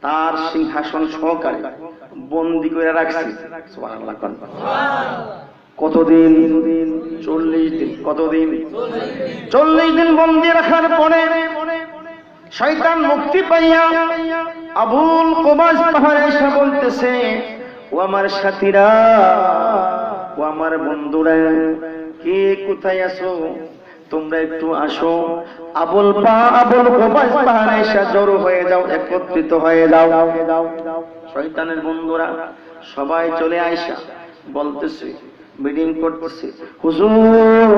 তার সিংহাসন সহকারে বন্দী করে রাখছে। সুবহানাল্লাহ। কতদিন? 40 দিন। কতদিন? 40 দিন বন্দী রাখার পরে শয়তান মুক্তি পাইয়া আবুল কুবাস পাহাড়ে এসে বলতেছে, ও আমার সাথীরা, ও আমার বন্ধুরা, কে কোথায় আছো? তোমরা একটু আসো। আবুল কুবাস পাহাড়ে এসে জড়ো হয়ে যাও, একত্রিত হয়ে যাও। শয়তানের বন্ধুরা সবাই চলে আইসা বলতেছে, মিটিং করতেছে, হুজুর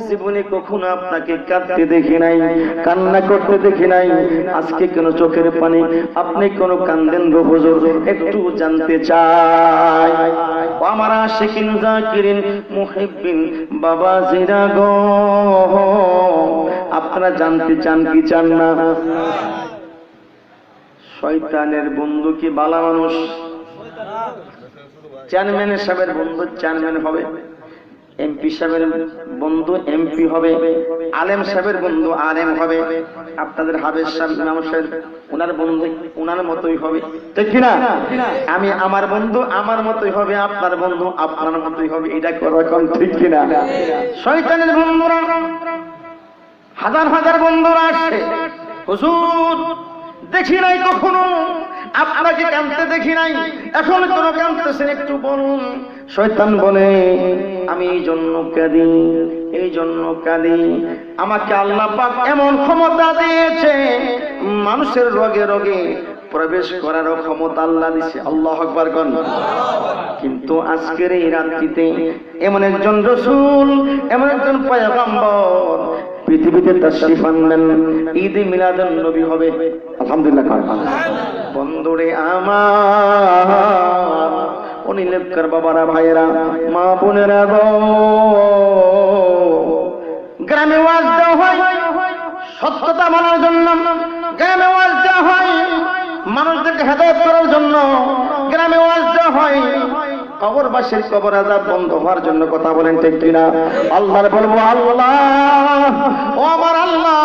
জীবনে কখনো আপনাকে কাঁদতে দেখি নাই, কান্না করতে দেখি নাই, আজকে কেন চোখের পানি? আপনি কেন কান্দেন গো হুজুর? একটু জানতে চাই। আমার আশিকিন জাকিরিন মুহিব্বিন বাবা জিরা গো, আপনারা জানতে চান কি চান না? শয়তানের বন্ধু কি বালা মানুষ? চেয়ারম্যান সাহেবের বন্ধু চেয়ারম্যান হবে, এমপি সাহেবের বন্ধু এমপি হবে, আলেম সাহেবের বন্ধু আলেম হবে, আপনাদের হাবেজ সাহেব ইমাম সাহেব ওনার বন্ধু ওনার মতোই হবে, ঠিক কি না? আমি আমার বন্ধু আমার মতোই হবে, আপনার বন্ধু আপনার মতোই হবে, এটা কোন ঠিক কি না? শয়তানের বন্ধুরা হাজার হাজার বন্ধুরা আসে, হুজুর দেখি নাই কখনো আপনাকে কাঁদতে দেখি নাই, এখন কেন কাঁদতেছেন একটু বলুন। শয়তান বলে, আমি এই জন্য কাঁদি, এই জন্য কাঁদি, আমাকে আল্লাহ পাক এমন ক্ষমতা দিয়েছে, মানুষের রোগে রোগে প্রবেশ করার ক্ষমতা আল্লাহ দিয়েছে। আল্লাহু আকবার কোন। কিন্তু আজকের এই রাত্রিতে এমন একজন রাসূল, এমন একজন পয়গম্বর পৃথিবীতে তাশরীফ আনবেন, ঈদ মিলাদুন নবী হবে। আলহামদুলিল্লাহ। বন্ধুরে আমার, অনিলেবকার বাবারা, ভাইয়েরা, মা বোনেরা গো, গ্রামে ওয়াজ দেওয়া হয় সত্যতা মানার জন্য, গ্রামে ওয়াজ দেওয়া হয় মানুষদেরকে হেদায়েত করার জন্য, গ্রামে ওয়াজ দেওয়া হয় কবরবাসীর কবর আযাব বন্ধ হওয়ার জন্য। কথা বলেন ঠিক কিনা? আল্লাহর বলবো, আল্লাহ ও আমার আল্লাহ,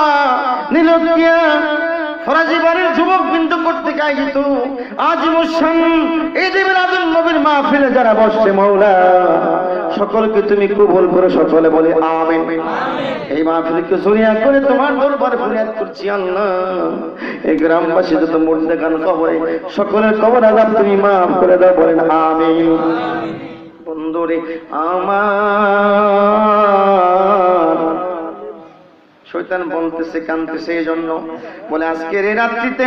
নীলকিয়া ফরাজি বাড়ির যুবক বিন্দু করতে আয়োজিত আজ মুসলিম ঈদ মিলাদুন নবীর মাহফিলে যারা বসছে, মাওলা সকলকে তুমি কবুল করে সকলে বলে আমিন। এই মাহফিলকে জড়িয়ে করে তোমার দরবারে ফরিয়াদ করছি আল্লাহ, এই গ্রামবাসী যত মুর্দেগান কবরে সকলের কবর আযাব তুমি মাফ করে দাও, বলেন আমিন। বন্ধুরে আমার শয়তান বলতেছে কাঁদতেছে, এই জন্য বলে আজকের এই রাত্রিতে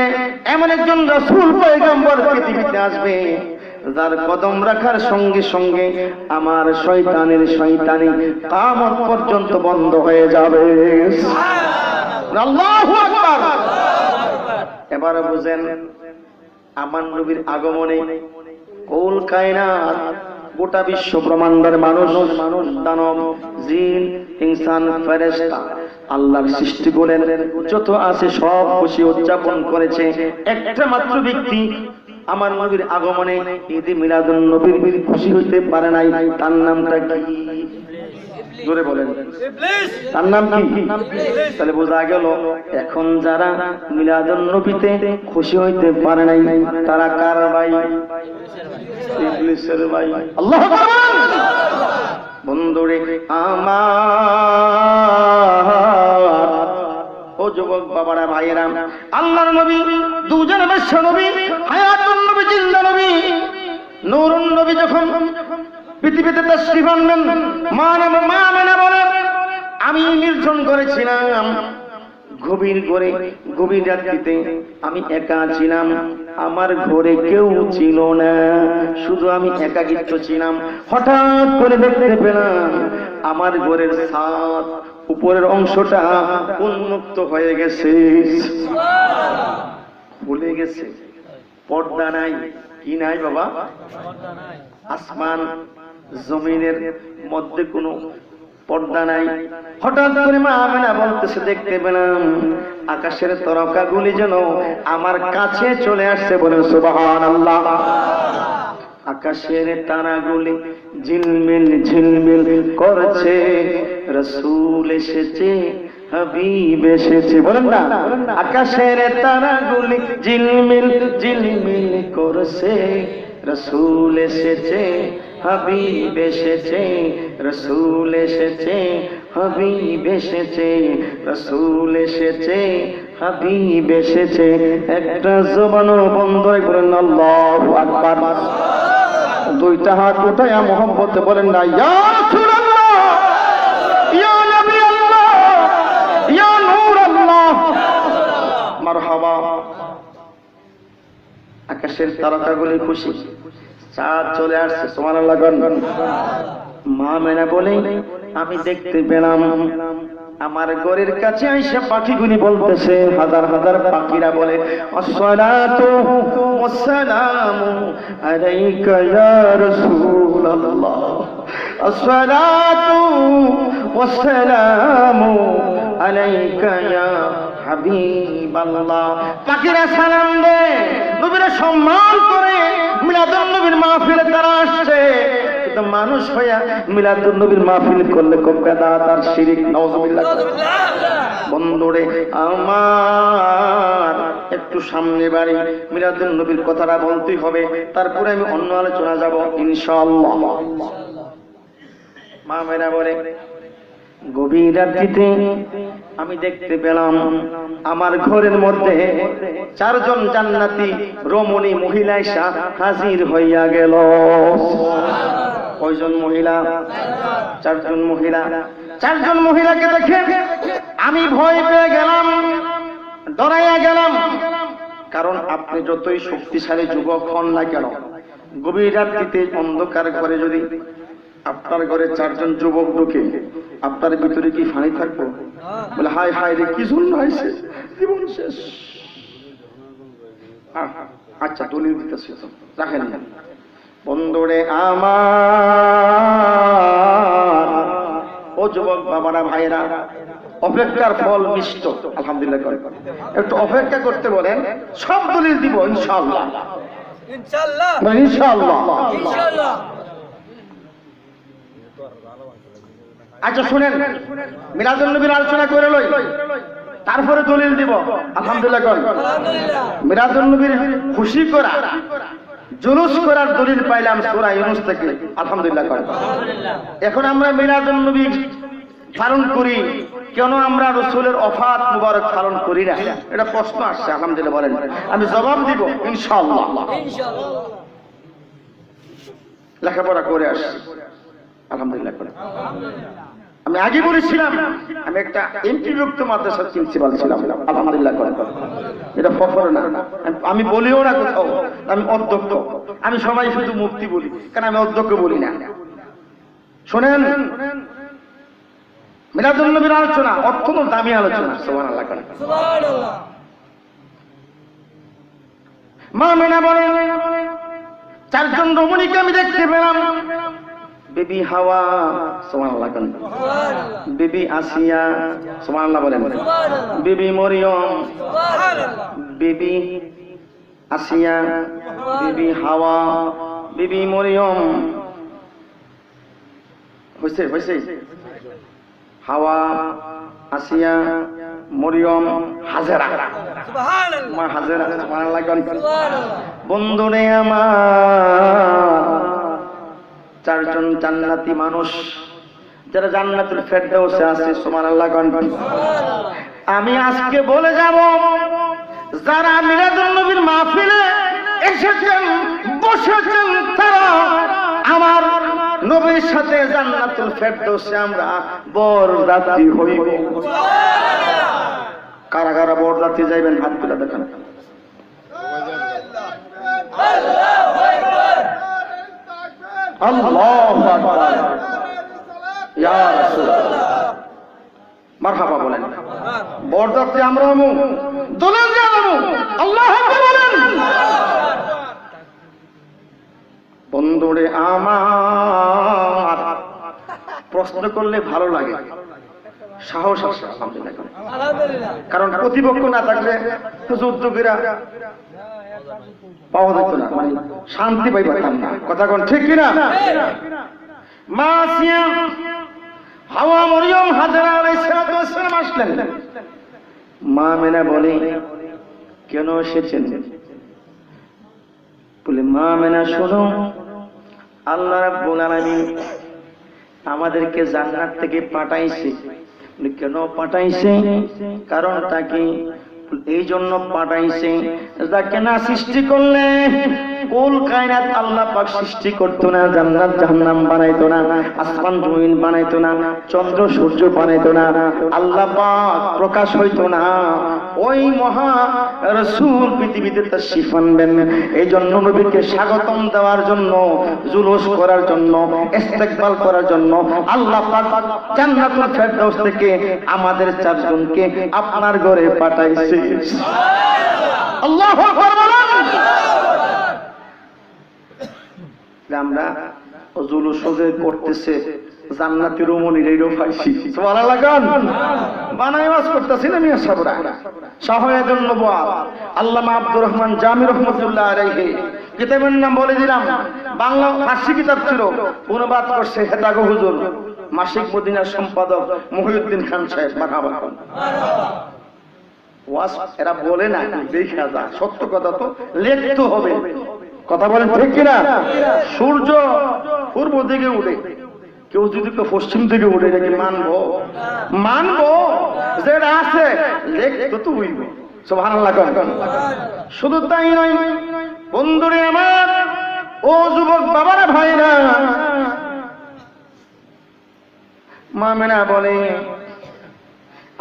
এমন একজন রাসূল পয়গম্বর পৃথিবীতে আসবে যার কদম রাখার সঙ্গে সঙ্গে আমার শয়তানি কিয়ামত পর্যন্ত বন্ধ হয়ে যাবে। আল্লাহু আকবার। এবার বুঝেন আমার নবীর আগমনে কুল কায়নাত গোটা বিশ্ব ব্রহ্মাণ্ডের মানুষ দানব জিন ইনসান ফেরেশতা আল্লাহর সৃষ্টি বলেন যত আছে সব খুশি উদযাপন করেছে। একটা মাত্র ব্যক্তি আমার নবীর আগমনে ঈদে মিলাদুন নবীর খুশি হইতে পারে নাই, তার নামটা কি? জোরে বলেন। ইবলিস। তার নাম কি? তাহলে বোঝা গেল এখন যারা মিলাদুন নবীতে খুশি হইতে পারে নাই তারা কার ভাই? ইবলিসের ভাই। আল্লাহু আকবার। বন্ধুরে আমার ও যুবক বাবারা ভাইয়েরা, আল্লাহর নবী দুজন বিশ্ব নবী হায়াতুন নবী জিন্দা নবী নূরুন নবী যখন পৃথিবীতে তাশরীফ আনলেন, মা আমেনা বলেন আমি নির্জন করেছিলাম গভীর রাত্রিতে, আমি একা ছিলাম, আমার ঘরে কেউ ছিল না, শুধু আমি একাকিত্ব ছিলাম। হঠাৎ করে দেখতে পেলাম আমার ঘরের ছাদ উপরের অংশটা উন্মুক্ত হয়ে গেছে, খুলে গেছে, পর্দা নাই। কি নাই বাবা? আসমান জমিনের মধ্যে কোনো পর্দা নাই। হঠাৎ করে মা আমেনা বলতেছে দেখতে পেলাম আকাশের তারকাগুলি যেন আমার কাছে চলে আসছে, বলেন সুবহানাল্লাহ। আকাশের তারাগুলি ঝিলমিল ঝিলমিল করছে, রাসূল এসেছে, হাবিব এসেছে, বলেন না? আকাশের তারাগুলি ঝিলমিল ঝিলমিল করছে, রাসূল এসেছে, হাবিব এসেছে, রাসূল এসেছে, হাবিব এসেছে, রাসূল এসেছে, হাবিব এসেছে। একটা জবানও বন্ধ করেন আল্লাহু আকবার। দুইটা হাত উঠায়া মোহাম্মতে বলেন না ইয়া রাসূলুল্লাহ, ইয়া নবী আল্লাহ, ইয়া নূর আল্লাহ, মারহাবা। আকাশের তারকাগুলি খুশি, চাঁদ চলে আসছে, সুবহানাল্লাহ। মা মেনা বলে আমি দেখতে পেলাম আমার ঘরের কাছে আইসা পাখিগুলি বলতেছে, হাজার হাজার পাখিরা বলে আসসালাতু ওয়াসসালামু আলাইকা ইয়া রাসূলুল্লাহ, আসসালাতু ওয়াসসালামু আলাইকা ইয়া হাবিবাল্লাহ। পাখিরা সালাম দেয়, নবীর সম্মান করে মিলাদুন নবীর মাহফিলে তারা আসছে। কিন্তু মানুষ হইয়া মিলাদুন নবীর মাহফিল করলে খুব বেদাত আর শিরক, নাউজুবিল্লাহ। বন্ধুরে আমার একটু সামনে বাড়ি, মিলাদুন নবীর কথাটা বলতেই হবে, তারপরে আমি অন্য আলোচনা যাব ইনশাআল্লাহ। মা মেয়েরা বলে গভীর রাত্রিতে আমি দেখতে পেলাম আমার ঘরের মধ্যে চারজন জান্নাতি রমণী মহিলা এসে হাজির হইয়া গেল। কয়জন মহিলা? চারজন মহিলা। চারজন মহিলাকে দেখে আমি ভয় পেয়ে গেলাম, ডরাইয়া গেলাম। কারণ আপনি যতই শক্তিশালী যুবক হন না কেন, গভীর রাত্রিতে অন্ধকার ঘরে যদি আপনার ঘরে চারজন যুবক ঢুকে, আপনার ভিতরে কি ফানি থাকবো? বলে হায় হায় রে, কি জন্য আইছে, জীবন শেষ। আচ্ছা দলিল দিতেছি, রাখেন। বন্ধুরে আমার ও যুবক বাবারা ভাইরা, অপেক্ষার ফল মিষ্ট, আলহামদুলিল্লাহ করে একটু অপেক্ষা করতে বলেন, সব দলিল দিব ইনশাআল্লাহ, ইনশাআল্লাহ, ইনশাআল্লাহ, ইনশাআল্লাহ। আচ্ছা শুনেন, মিলাদুন নবীর আলোচনা করে লই, তারপরে দলিল দিব। আলহামদুলিল্লাহ করেন। মিলাদুন নবীর খুশি করা জুলুস করার দলিল পাইলাম সূরা ইউনূস থেকে, আলহামদুলিল্লাহ। এখন আমরা মিলাদুন নবী পালন করি, কেন আমরা রাসূলের ওফাত মুবারক পালন করি না? এটা প্রশ্ন আসছে, আলহামদুলিল্লাহ বলেন, আমি জবাব দিব ইনশাআল্লাহ। লেখাপড়া করে আসছি, আলহামদুলিল্লাহ। আমি আগে বলেছিলাম আমি একটা এমপিভুক্ত মাদ্রাসার প্রিন্সিপাল ছিলাম, আলহামদুলিল্লাহ। এটা ফখর না, আমি বলিও না কোথাও আমি অধ্যক্ষ। আমি সবাই শুধু মুফতি বলি, কারণ আমি অধ্যক্ষ বলি না। শোনেন, মিলাদুন নবীর আলোচনা অত্যন্ত দামি আলোচনা, সুবহানাল্লাহ। মা মেনা বলেন, চারজন রমণীকে আমি দেখতে পেলাম। বিবি হাওয়া, সুবহানাল্লাহ। বিবি আসিয়া, সুবহানাল্লাহ বলেন। বিবি মরিয়ম, বিবি আসিয়া, বিবি হাওয়া, বিবি মরিয়ম। হইছে হইছে, হাওয়া, আসিয়া, মরিয়ম, হাজেরা, সুবহানাল্লাহ। মা হাজেরা, সুবহানাল্লাহ। বন্ধুরে আমার, চারজন জান্নাতি মানুষ যারা জান্নাতুল ফেরদাউসে আছে, সুবহানাল্লাহ। আমি আজকে বলে যাব, যারা মিলাদুন নবীর মাহফিলে এসেছেন, বসেছেন, তারা আমার নবীর সাথে জান্নাতুল ফেরদাউসে আমরা বরযাত্রী হইব। কারা কারা বরযাত্রী যাইবেন হাত তুলে দেখান। আল্লাহু আকবার, ইয়া রাসূলুল্লাহ, মারহাবা বলেন। বরযাত্রী আমরা হবো, দোলন যাবো, আল্লাহু আকবার বলেন। বন্ধুরে আমার, প্রশ্ন করলে ভালো লাগে, সাহস আসে, আলহামদুলিল্লাহ। কারণ প্রতিপক্ষ না থাকলে যুদ্ধকেরা পাওয়া যেত না, মানে শান্তি পাই পারতাম না। কথা কোন ঠিক কিনা? মা আসিয়া, হাওয়া, মরিয়ম, হাজেরা আলাইহিস সালাম আসলেন। মা মেনা বলে, কেন এসেছেন? বলে, মা মেনা শোনো, আল্লাহ রাব্বুল আলামিন আমাদেরকে জান্নাত থেকে পাঠাইছে। কেন পাঠাইছে? কারণটা কি? এই জন্য পাঠাইছে, যাকে না সৃষ্টি করলে কুল কায়নাত আল্লাহ পাক সৃষ্টি করতো না, জান্নাত জাহান্নাম বানাইতো না, আসমান জমিন বানাইতো না, চন্দ্র সূর্য বানাইতো না, আল্লাহ পাক প্রকাশ হইতো না। ওই মহা রাসূল পৃথিবীতে তাশরীফ আনবেন। এই জন্য নবীকে স্বাগতম দেওয়ার জন্য, জুলুস করার জন্য, ইস্তেকবাল করার জন্য আল্লাহ পাক জান্নাতুল ফেরদাউস থেকে আমাদের চারজনকে আপনার ঘরে পাঠাইছে। আল্লাহু আকবার বলেন। আমরা জুলুস করতেছে, জান্নাতি রমণীরাও পাইছি, সুবহানাল্লাহ। বানাই ওয়াজ করতেছি না মিয়া সাবরা, শাহওয়াতুন নবুয়াত, আল্লামা আব্দুর রহমান জামি রাহমাতুল্লাহ আলাইহি কিতাবের নাম বলে দিলাম। বাংলা ফার্সি কিতাব ছিল, অনুবাদ করছে হেদাগো হুজুর, মাসিক মদিনার সম্পাদক মহিউদ্দিন খান সাহেব। মারহাবা মারহাবা। ওয়াজ এরা বলে না, দেখা যা, সত্য কথা তো লিখতে হবে। কথা বলেন ঠিক কিনা? সূর্য পূর্ব দিকে উঠে, কেউ যদি পশ্চিম দিকে উঠে, নাকি মানবো? মানবো, যেটা আছে লিখতে তো হইব, সুবহানাল্লাহ। শুধু তাই নয় বন্ধুরে আমার, ও যুবক বাবারা, ভাইরা, মা মেনা বলে,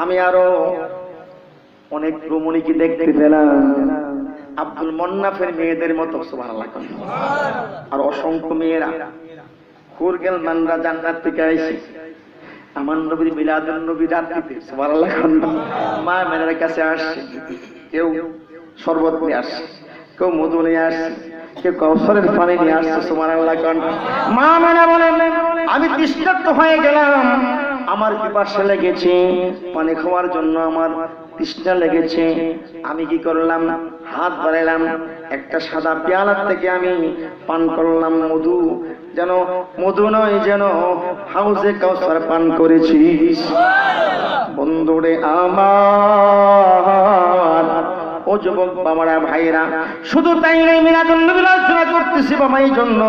আমি আরো অনেক রমণীকে দেখতে পেলাম, আব্দুল মন্নাফের মেয়েদের মতো, সুবহানাল্লাহ। আর অসংখ্য মেয়েরা কুরগেল মানরা জান্নাত থেকে আইছে আমার নবীর মিলাদুন নবী রাত্রিতে, সুবহানাল্লাহ। মা মেয়ের কাছে আসছে, কেউ শরবত নিয়ে আসছে, কেউ মধু নিয়ে আসছে, কেউ কাউসারের পানি নিয়ে আসছে, সুবহানাল্লাহ। মা মেনা বলেন, আমি তৃষ্ণার্ত হয়ে গেলাম, আমার পিপাসা লেগেছে, পানি খাওয়ার জন্য আমার তৃষ্ণা লেগেছে। আমি কি করলাম? হাত বাড়াইলাম, একটা সাদা পেয়ালা থেকে আমি পান করলাম মধু, যেন মধু নয়, যেন হাউজে কাউসার পান করেছি। বন্ধুরে আমার, ও ও যুবক বাবারা ভাইরা, শুধু তাই নয়, মিলাদুন নবীর আলোচনা করতেছি বাবা এই জন্য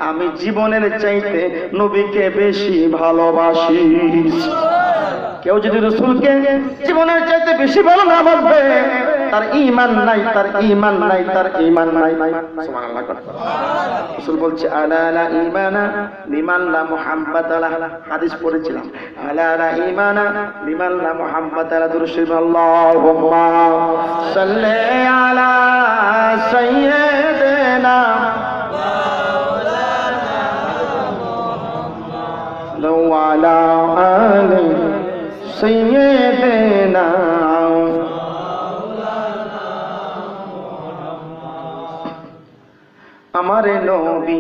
আমি জীবনের চাইতে নবীকে বেশি ভালোবাসি। কেউ যদি রাসূলকে জীবনের চাইতে বেশি ভালো না বাসবে, তার ঈমান নাই, তার ঈমান নাই, তার ঈমান নাই। সুবহানাল্লাহ। রাসূল বলছে আলা লা ঈমানা লিমান লা মুহাব্বাতা লাহ। হাদিস পড়েছিলাম, আলা লা ঈমানা লিমান লা মুহাব্বাতা লাহ। দুরূদ শরীফ আল্লাহুম্মা সাল্লি আলা সাইয়্যিদিনা মাওলানা ওয়া আলা আলি সাইয়্যিদিনা। আমার নবী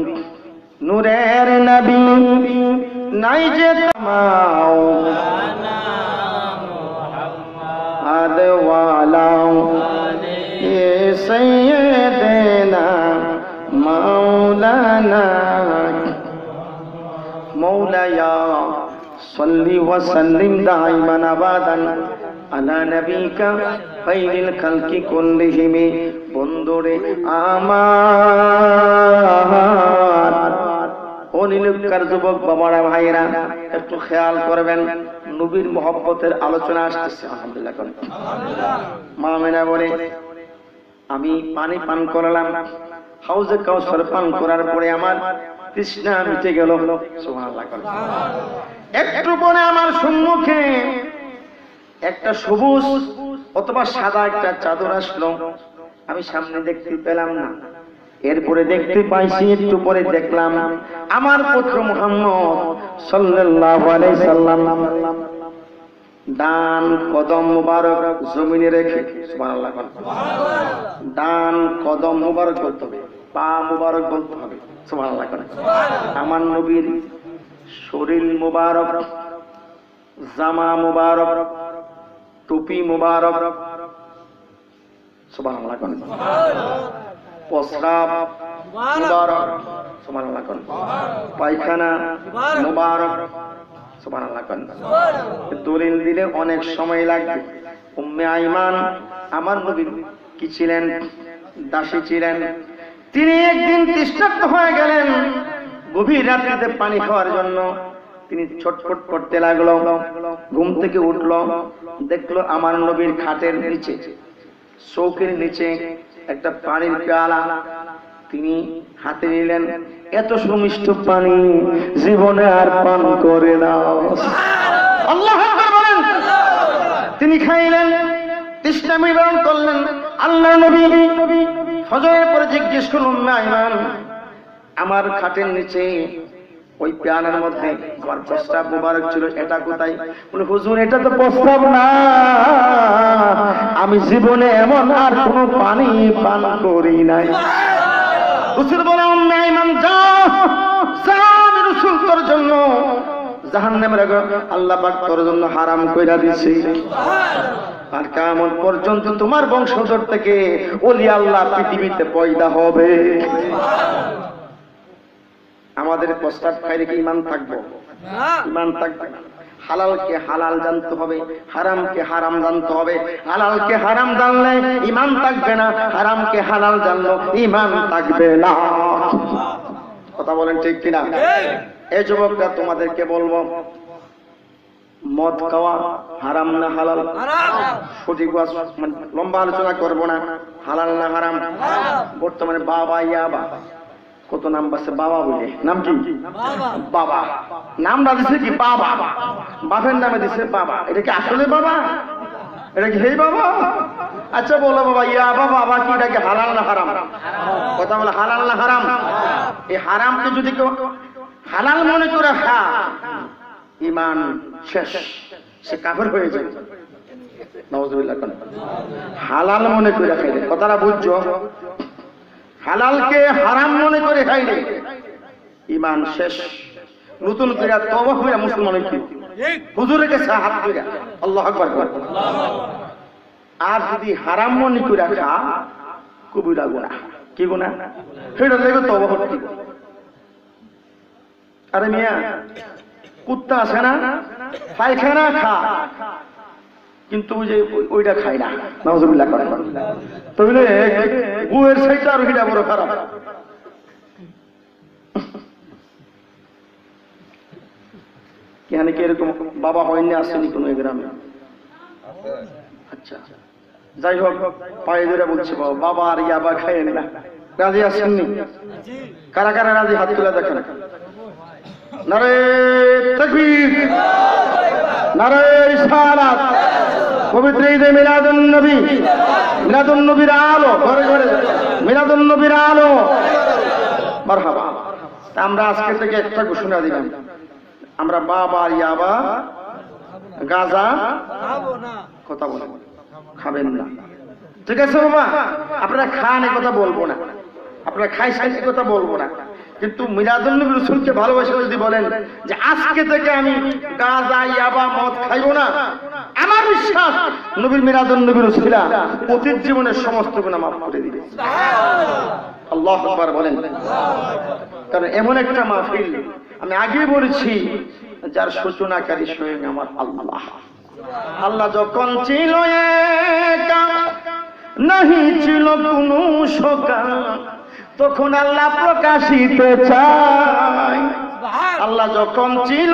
নূরের নবী নাই যে তামাও আদওয়ালা এ সাইয়্যিদিনা মাওলানা মৌলায়া সাল্লি ওয়া সাল্লিম দাইমান আবাদান আলা নবিকা খায়রিল খালকি কুল্লিহিম। বন্ধুরে আমার, ও নীলুক্কার যুবক বাবারা ভাইরা, একটু খেয়াল করবেন, নবীর মহব্বতের আলোচনা আসছে। আলহামদুলিল্লাহ। মা আমিনা বলে আমি পানি পান করলাম, হাউজে কাউসার পান করার পরে আমার তৃষ্ণা মিটে গেল। সুবহানাল্লাহ। একটু পরে আমার সম্মুখে একটা সবুজ অথবা সাদা একটা চাদর আসলো, আমি সামনে দেখতে পেলাম না, এরপরে দেখতে পাইছি, একটু পরে দেখলাম আমার পুত্র মুহাম্মদ সাল্লাল্লাহু আলাইহি সাল্লাম ডান কদম মুবারক জমিনে রেখে, সুবহানাল্লাহ, ডান কদম মুবারক বলতে হবে, পা মুবারক বলতে হবে, সুবহানাল্লাহ। আমার নবীর শরীর মুবারক, জামা মুবারক, টুপি মুবারক, সুবহানাল্লাহ, প্রস্রাব মুবারক, সুবহানাল্লাহ, পায়খানা মুবারক, সুবহানাল্লাহ। দলিল দিলে অনেক সময় লাগবে। উম্মে আইমান আমার নবী কি ছিলেন? দাসী ছিলেন। তিনি একদিন তৃষ্ণার্ত হয়ে গেলেন, গভীর রাত্রিতে পানি খাওয়ার জন্য তিনি ছটফট করতে লাগলো। ঘুম থেকে উঠলো, দেখলো আমার নবীর খাটের নিচে, চৌকির নিচে একটা পানির পেয়ালা তিনি হাতে নিলেন। এত সুমিষ্ট পানি জীবনে আর পান করে না। আল্লাহু আকবার বলেন। তিনি খাইলেন, তৃষ্ণা নিবারণ করলেন। আল্লাহর নবী ফজরের পরে জিজ্ঞেস করলেন, আইমান আমার খাটের নিচে ওই পেয়ালার মধ্যে আমার প্রস্রাব মুবারক ছিল, এটা কোথায়? বলে হুজুর এটা তো প্রস্রাব না, আমি জীবনে এমন আর কোন পানি পান করি নাই। রাসূল বলে, উম্মে আইমান যাও, আমি রাসূল তোর জন্য জাহান্নামের আগুন আল্লাহ পাক তোর জন্য হারাম কইরা দিয়েছে। আর কিয়ামত পর্যন্ত তোমার বংশধর থেকে ওলি আল্লাহ পৃথিবীতে পয়দা হবে। আমাদের প্রস্তাব খাইলে কি ঈমান থাকবে? ঈমান থাকবে না। হালালকে হালাল জানতে হবে, হারামকে হারাম জানতে হবে। হালালকে হারাম জানলে ঈমান থাকবে না, হারামকে হালাল জানলো ঈমান থাকবে না। কথা বলেন ঠিক কিনা? এই যুবকরা তোমাদেরকে বলবো, মদ খাওয়া হারাম না হালাল? সঠিক লম্বা আলোচনা করবো না। হালাল না হারাম? বর্তমানে বাবা ইয়াবা কত নাম বাসে বাবা বলে, নাম কি? বাবা। নামটা দিছে কি? বাবা। বাপের নামে দিছে বাবা। এটা কি আসলে বাবা? এটা কি হেই বাবা? আচ্ছা বলো বাবা, ইয়াবা বাবা কি, এটা কি হালাল না হারাম? কথা বলে হালাল না হারাম? এই হারামকে যদি কেউ হালাল মনে করে খা, ঈমান শেষ, সে কাফের হয়ে যায়। নাউযুবিল্লাহ। হালাল মনে করে খাইলে, কথাটা বুঝছো? হালালকে হারাম মনে করে খাইলে ঈমান শেষ। নতুন করে তওবা করে মুসলমান হইতে হুজুরের কাছে হাত ধরে আল্লাহু আকবার। আর যদি হারাম মনে করে খা, কবিরা গুনাহ। কি গুনাহ? সেটা থেকে তওবা করতে। আরে মিয়া, কুত্তা আছে না, পায়খানা খা, কিন্তু ওই যে ওইটা খাই না, নাউজুবিল্লাহ করে। তো বলে গুয়ের সাইডটা আর ওইটা বড় খারাপ। এখানে কি এরকম বাবা হয়নি, আসেনি কোনো গ্রামে? আচ্ছা, যাই হোক, পায়ে ধরে বলছে বাবা আর ইয়াবা খাইয়েন না। রাজি আসেননি? কারা কারা রাজি হাত তুলে দেখেন। নারে তাকবীর, নারে রিসালাত। পবিত্র ঈদে মিলাদুন নবী, মিলাদুন নবীর আলো ঘরে ঘরে, মিলাদুন নবীর আলো। মারহাবা। আমরা আজকে থেকে একটা ঘোষণা দিলাম, আমরা বাবা আর ইয়াবা গাঁজা কথা বলবো, খাবেন না। ঠিক আছে বাবা, আপনারা খান এ কথা বলবো না, আপনারা খাইছেন এ কথা বলবো না, কিন্তু মিলাদুন নবী রাসূলকে ভালোবাসে যদি বলেন যে আজকে থেকে আমি গাঁজা ইয়াবা মদ খাইবো না, আমার বিশ্বাস নবীর মিলাদুন নবী রাসূল অতীত জীবনের সমস্ত গুনাহ মাফ করে দিবে। আল্লাহু আকবার বলেন। কারণ এমন একটা মাহফিল, আমি আগে বলেছি, যার সূচনাকারী স্বয়ং আমার আল্লাহ। আল্লাহ যখন ছিল একা, নাহি ছিল কোনো শোকা, তখন আল্লাহ প্রকাশিতে চায়। আল্লাহ যখন ছিল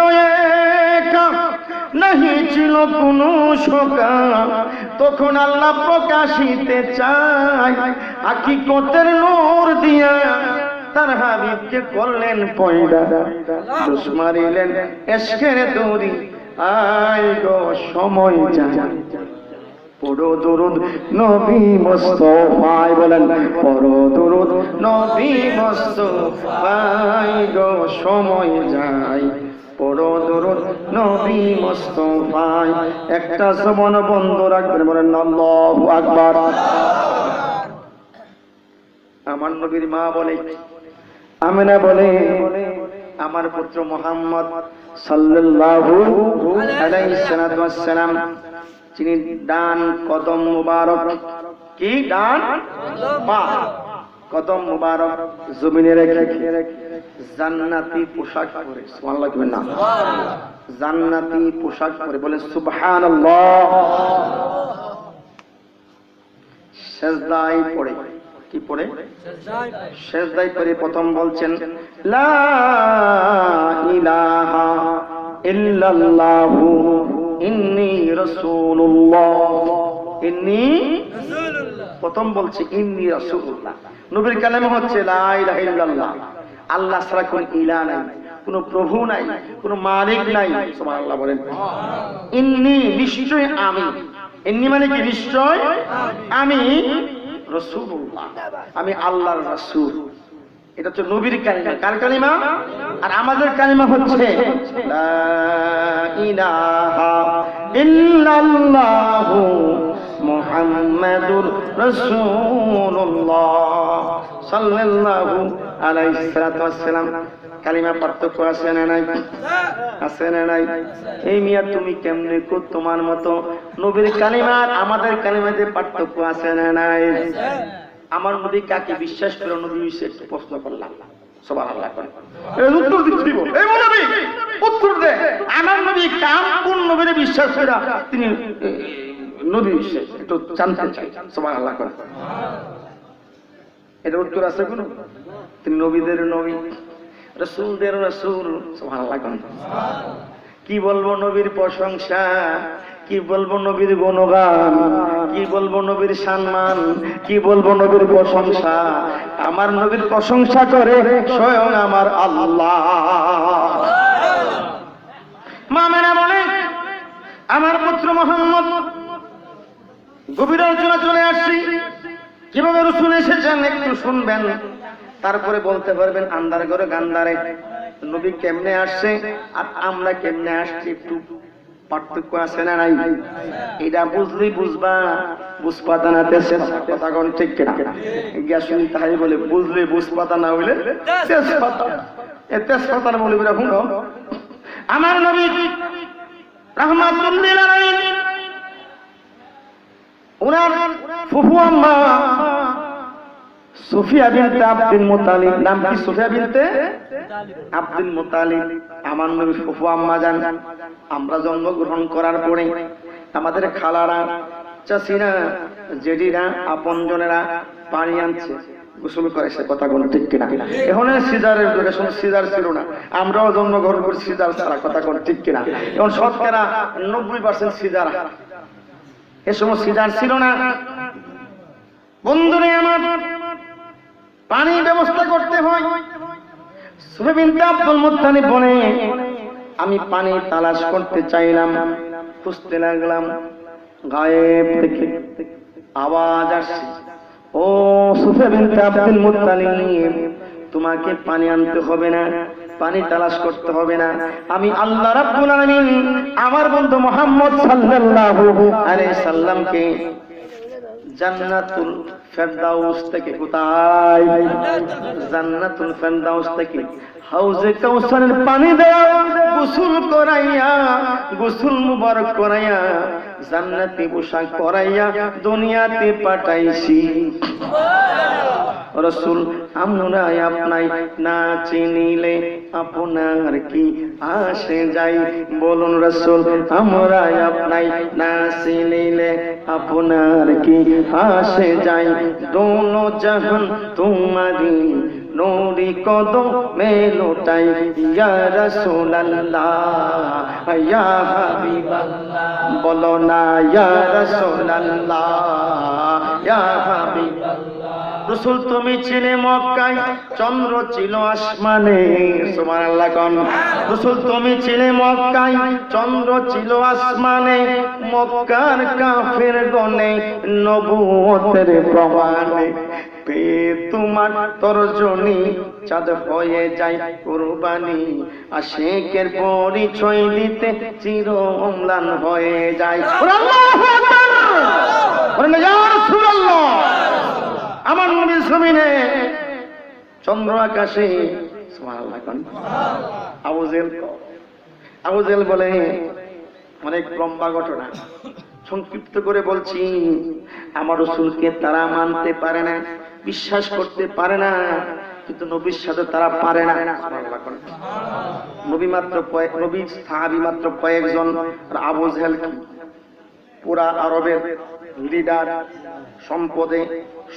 একা, নাহি ছিল কোনো শোকা, তখন আল্লাহ প্রকাশিতে চায়। হাকিকতের নূর দিয়া তার হাবিবকে করলেন পয়দা, জোশ মারিলেন এশকের দড়ি, আই গো সময় যায়। পড়ো দুরুদ নবী মুস্তাফায়, বলেন পড়ো দুরুদ নবী মুস্তাফায়, গো সময় যায়। পড়ো দুরুদ নবী মুস্তাফায়। একটা জবান বন্ধ রাখবেন, বলেন আল্লাহু আকবার। আমার নবীর মা বলে, আমিনা বলে, আমার পুত্র মুহাম্মদ সাল্লাল্লাহু আলাইহি ওয়াসাল্লাম যিনি ডান কদম মুবারক, কি ডান পা কদম মুবারক জমিনে রেখে জান্নাতি পোশাক পরে, সুবহানাল্লাহ বলেন না, জান্নাতি পোশাক পরে, বলে সুবহানাল্লাহ। সিজদায় পড়ে, কি পড়ে? সিজদায় পড়ে প্রথম বলছেন লা ইলাহা ইল্লাল্লাহু ইন্নী রাসূলুল্লাহ, ইন্নী প্রথম বলছে ইন্নী রাসূলুল্লাহ। নবীর কালেমা হচ্ছে লা ইলাহা ইল্লাল্লাহ, আল্লাহ ছাড়া কোনো ইলাহ নাই, কোনো প্রভু নাই, কোনো মালিক নাই। সুবহানাল্লাহ বলেন। ইন্নী নিশ্চয় আমি, ইন্নী মানে কি? নিশ্চয় আমি রাসূলুল্লাহ, আমি আল্লাহর রাসূল। এটা হচ্ছে নবীর কালিমা। কার কালিমা? আর আমাদের কালিমা হচ্ছে লা ইলাহা ইল্লাল্লাহু মুহাম্মাদুর রাসূলুল্লাহ সাল্লাল্লাহু আলাইহি ওয়াসাল্লাম। কালিমা পার্থক্য আছে না নাই? আছে না নাই? এই মিয়া তুমি কেমনে কো, তোমার মতো নবীর কালিমা আর আমাদের কালিমাতে পার্থক্য আছে না নাই? আমার নবী কাকে বিশ্বাস করে, নবী বিষয়ে একটু প্রশ্ন করলাম, সুবহানাল্লাহ করে এর উত্তর দিচ্ছি। এই নবী উত্তর দে, আমার নবী কোন নবীর বিশ্বাস করে তিনি নবী বিষয়ে একটু জানতে চাই, সুবহানাল্লাহ করে। এর উত্তর আছে কোন? তিনি নবীদের নবী, রাসূলদের রাসূল, সুবহানাল্লাহ করে। কি বলবো নবীর প্রশংসা, কি বলবো নবীর গুণগান, কি বলবো নবীর সম্মান, কি বলবো নবীর প্রশংসা। আমার নবীর প্রশংসা করে স্বয়ং আমার আল্লাহ। মামেনা বলে, আমার পুত্র মুহাম্মদ, গভীর আলোচনা চলে আসছি, কিভাবে রাসূল এসেছেন একটু শুনবেন, তারপরে বলতে পারবেন আন্দার ঘরে গান্দারে নবী কেমনে আসছে আর আমরা কেমনে আসছি, একটু পার্থক্য আছে না নাই? এটা বুঝলেই বুঝবা, বুঝপাতা না কথা কোন ঠিক কিনা? গ্যাসুনি তাই বলে, বুঝলে বুঝপাতা না হইলে তেজপাতা। এই তেজপাতার মৌলবীরা শুনো, আমার নবী রাহমাতুল লিল আলামিন, ওনার ফুফু আম্মা সুফিয়া বিনতে আব্দুল মুত্তালিব, নাম কি? সুফিয়া বিনতে আব্দুল মুত্তালিব আমার নবীর ফুফু আম্মা জান। আমরা জন্মগ্রহণ করার পরে আমাদের খালারা, চাষিরা, জেডিরা, আপনজনেরা পানি আনছে, গোসল করেছে, কথা কোন ঠিক কিনা? এখন সিজারের যুগে সিজার ছিল না, আমরাও জন্মগ্রহণ করি সিজার ছাড়া, কথা কোন ঠিক কিনা? এখন শতকরা 90% সিজার, এ সময় সিজার ছিল না। বন্ধুরে আমার, পানির ব্যবস্থা করতে হয়। সুফে বিনতে আব্দুল মুত্তালিব বলে, আমি পানি তালাশ করতে চাইলাম, খুঁজতে লাগলাম, গায়েব থেকে আওয়াজ আসছে, ও সুফে বিনতে আব্দুল মুত্তালিব, তোমাকে পানি আনতে হবে না, পানি তালাশ করতে হবে না, আমি আল্লাহ রাব্বুল আলামিন আমার বন্ধু মুহাম্মদ সাল্লাল্লাহু আলাইহি সাল্লামকে জান্নাতুল ফেরদাউস থেকে, কোথায়? জান্নাতুল ফেরদাউস থেকে হাউজে কাউসারের পানি দেয়া গোসল করাইয়া, গোসল মুবারক করাইয়া, জান্নাতি পোশাক পরাইয়া দুনিয়াতে পাঠাইছি। রাসূল, আমরা আপনাই না চিনিলে আপনার কি আসে যাই? বলুন রাসূল, আমরা আপনাই না চিনিলে আপনার কি আসে যাই? দোনো জাহান তোমারি নূরি কদমে লোটাই, ইয়া রাসূলুল্লাহ ইয়া হাবিবাল্লাহ, বলো না ইয়া রাসূলুল্লাহ ইয়া হাবিবাল্লাহ। রাসূল, তুমি ছিলে মক্কায়, চন্দ্র ছিল আসমানে, সুবহানাল্লাহ কোন? রাসূল, তুমি ছিলে মক্কায়, চন্দ্র ছিল আসমানে, মক্কার কাফের গনে নবুয়তের প্রমাণে পেয়ে তোমার তরজনী চাঁদ হয়ে যায় কুরবানি, আশিকের পরিচয় দিতে চির অম্লান হয়ে যায়। আল্লাহু আকবার, বলেন ইয়া রাসূলুল্লাহ। আমার নবীর জমিনে চন্দ্র আকাশে, সুবহানাল্লাহ কোন? আবু জেল বলে, অনেক লম্বা ঘটনা, সংক্ষিপ্ত করে বলছি, আমার রাসূলকে তারা মানতে পারে না, বিশ্বাস করতে পারে না, কিন্তু নবীর সাথে তারা পারে না। নবী মাত্র নবী সাহাবী মাত্র কয়েকজন, আর আবু জেহেল পুরা আরবের লিডার, সম্পদে,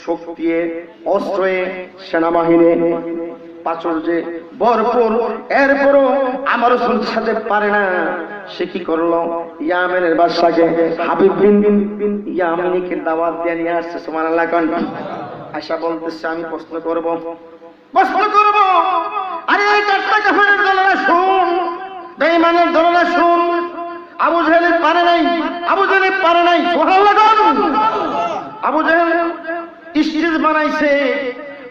শক্তিতে, অস্ত্রে, সেনাবাহিনী, প্রাচুর্যে ভরপুর, এরপরও আমার রাসূলের সাথে পারে না। সে কি করলো? ইয়ামেনের বাদশাকে হাবিব বিন ইয়ামিনীকে দাওয়াত দিয়ে নিয়ে আসছে, সুবহানাল্লাহ কোন? আয়েশা বলতেছে, আমি প্রশ্ন করব, আরে এই চারটা কাফেরের দলেরা শুন, বেঈমানের দলেরা শুন, আবু জেহেল পারে নাই, আবু জেহেল পারে নাই, সুবহানাল্লাহ কোন? আবু জেহেল স্টেজ বানাইছে,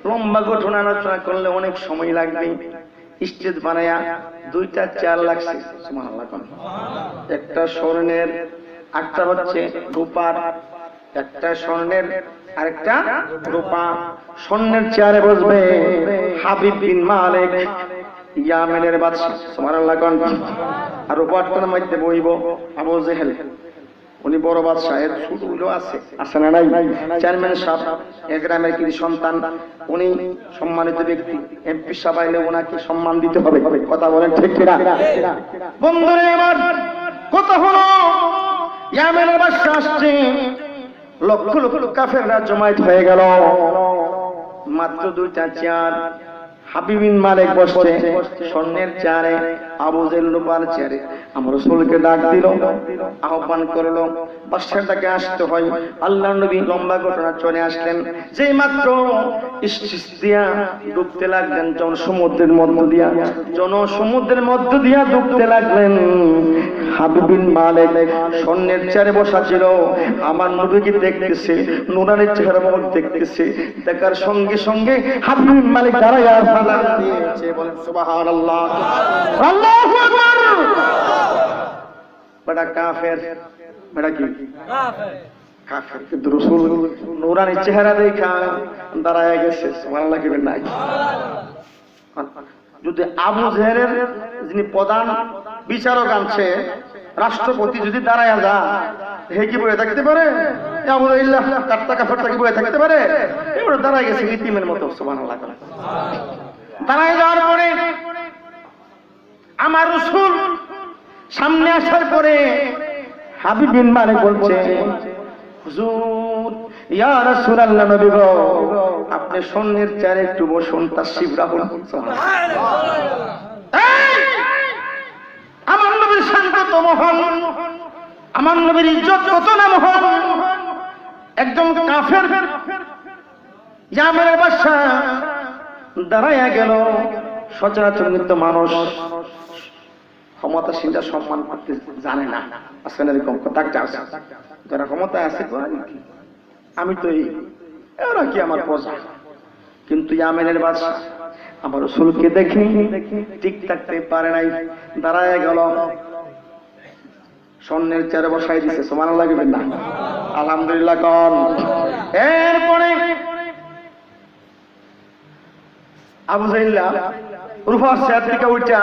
লম্বা ঘটনা আলোচনা করলে অনেক সময় লাগবে। স্টেজ বানায়া দুইটা চেয়ার লাগছে, সুবহানাল্লাহ কোন? একটা স্বর্ণের, একটা হচ্ছে রূপার, একটা স্বর্ণের আরেকটা রূপা। স্বর্ণের চেয়ারে বসবে হাবিব বিন মালিক, ইয়ামেনের বাদশা, সুবহানাল্লাহ কোন? আর রূপারটার মধ্যে বইব আবু জেহেল, উনি বড় বাদশা, এর ছোটগুলো আছে, আছে না নাই? চেয়ারম্যান সাহেব, এক গ্রামের কৃষি সন্তান, উনি সম্মানিত ব্যক্তি, এমপি সাহেব আইলে ওনাকে সম্মান দিতে হবে, কথা বলেন ঠিক কিনা? বন্ধুরে আমার, কথা হলো ইয়ামেনের বাদশা আসছে, লক্ষ লক্ষ কাফেররা জমায়েত হয়ে গেল, মাত্র দুইটা চেয়ার, হাবিব বিন মালিক বসছে স্বর্ণের চেয়ারে, আবু জেহেল রূপার চেয়ারে। আমার রাসূলকে ডাক দিল, আহ্বান করলো, বাদশাটাকে আসতে হয়। আল্লাহর নবী লম্বা ঘটনা চলে আসলেন, যেই মাত্র স্টেজ দিয়া ডুবতে লাগলেন জনসমুদ্রের মধ্য দিয়া ডুবতে লাগলেন। হাবিব বিন মালিক স্বর্ণের চেয়ারে বসা ছিল, আমার নবীকে দেখতেছে, নুরানি চেহারা মুবারক দেখতেছে, দেখার সঙ্গে সঙ্গে হাবিব বিন মালিক দাঁড়ায়া সালাম দিয়েছে, বলেন সুবহানাল্লাহ, আল্লাহু আকবার। বড় কাফের, বড় কি কাফের, কিন্তু রাসূল নুরানি চেহারা দেখা দাঁড়ায়া গেছে, সুবহানাল্লাহ কি নাই? যদি আবু জেহেলের যিনি প্রধান বিচারক আনছে, রাষ্ট্রপতি যদি দাঁড়ায়া যা, হে কি বয়ে থাকতে পারে? আবু জেহেল কাট্টা কাফেরটা কি বয়ে থাকতে পারে? এবার দাঁড়ায় গেছে ইতিমের মতো, সুবহানাল্লাহ। দাঁড়ায় যাওয়ার পরে আমার রাসূল সামনে আসার পরে হাবিব বিন মালিক বলছে, হুজুর ইয়া রাসূলুল্লাহ, নবী গো, আপনি স্বর্ণের চেয়ারে একটু বসুন, তাশরিফ রাখুন। আমার নবীর শান কত মহান, আমার নবীর ইজ্জত কত না মহান। একদম কাফের ইয়ামেনের বাদশা দাঁড়াইয়া গেল। সচরাচর কিন্তু মানুষ ক্ষমতাসীনরা সম্মান করতে জানে না। আসলে এরকম কথা আছে, যারা ক্ষমতায় আছে আমি তো এরা কি আমার প্রজা। কিন্তু ইয়ামেনের বাদশা আমার রাসূলকে দেখে ঠিক থাকতে পারে নাই, দাঁড়ায় গেল, স্বর্ণের চেয়ারে বসাই দিছে। সুবহানাল্লাহ বলবেন না? আলহামদুলিল্লাহ কোন। এরপরে আবু জাইল্লা রুফার চেয়ার থেকে উঠা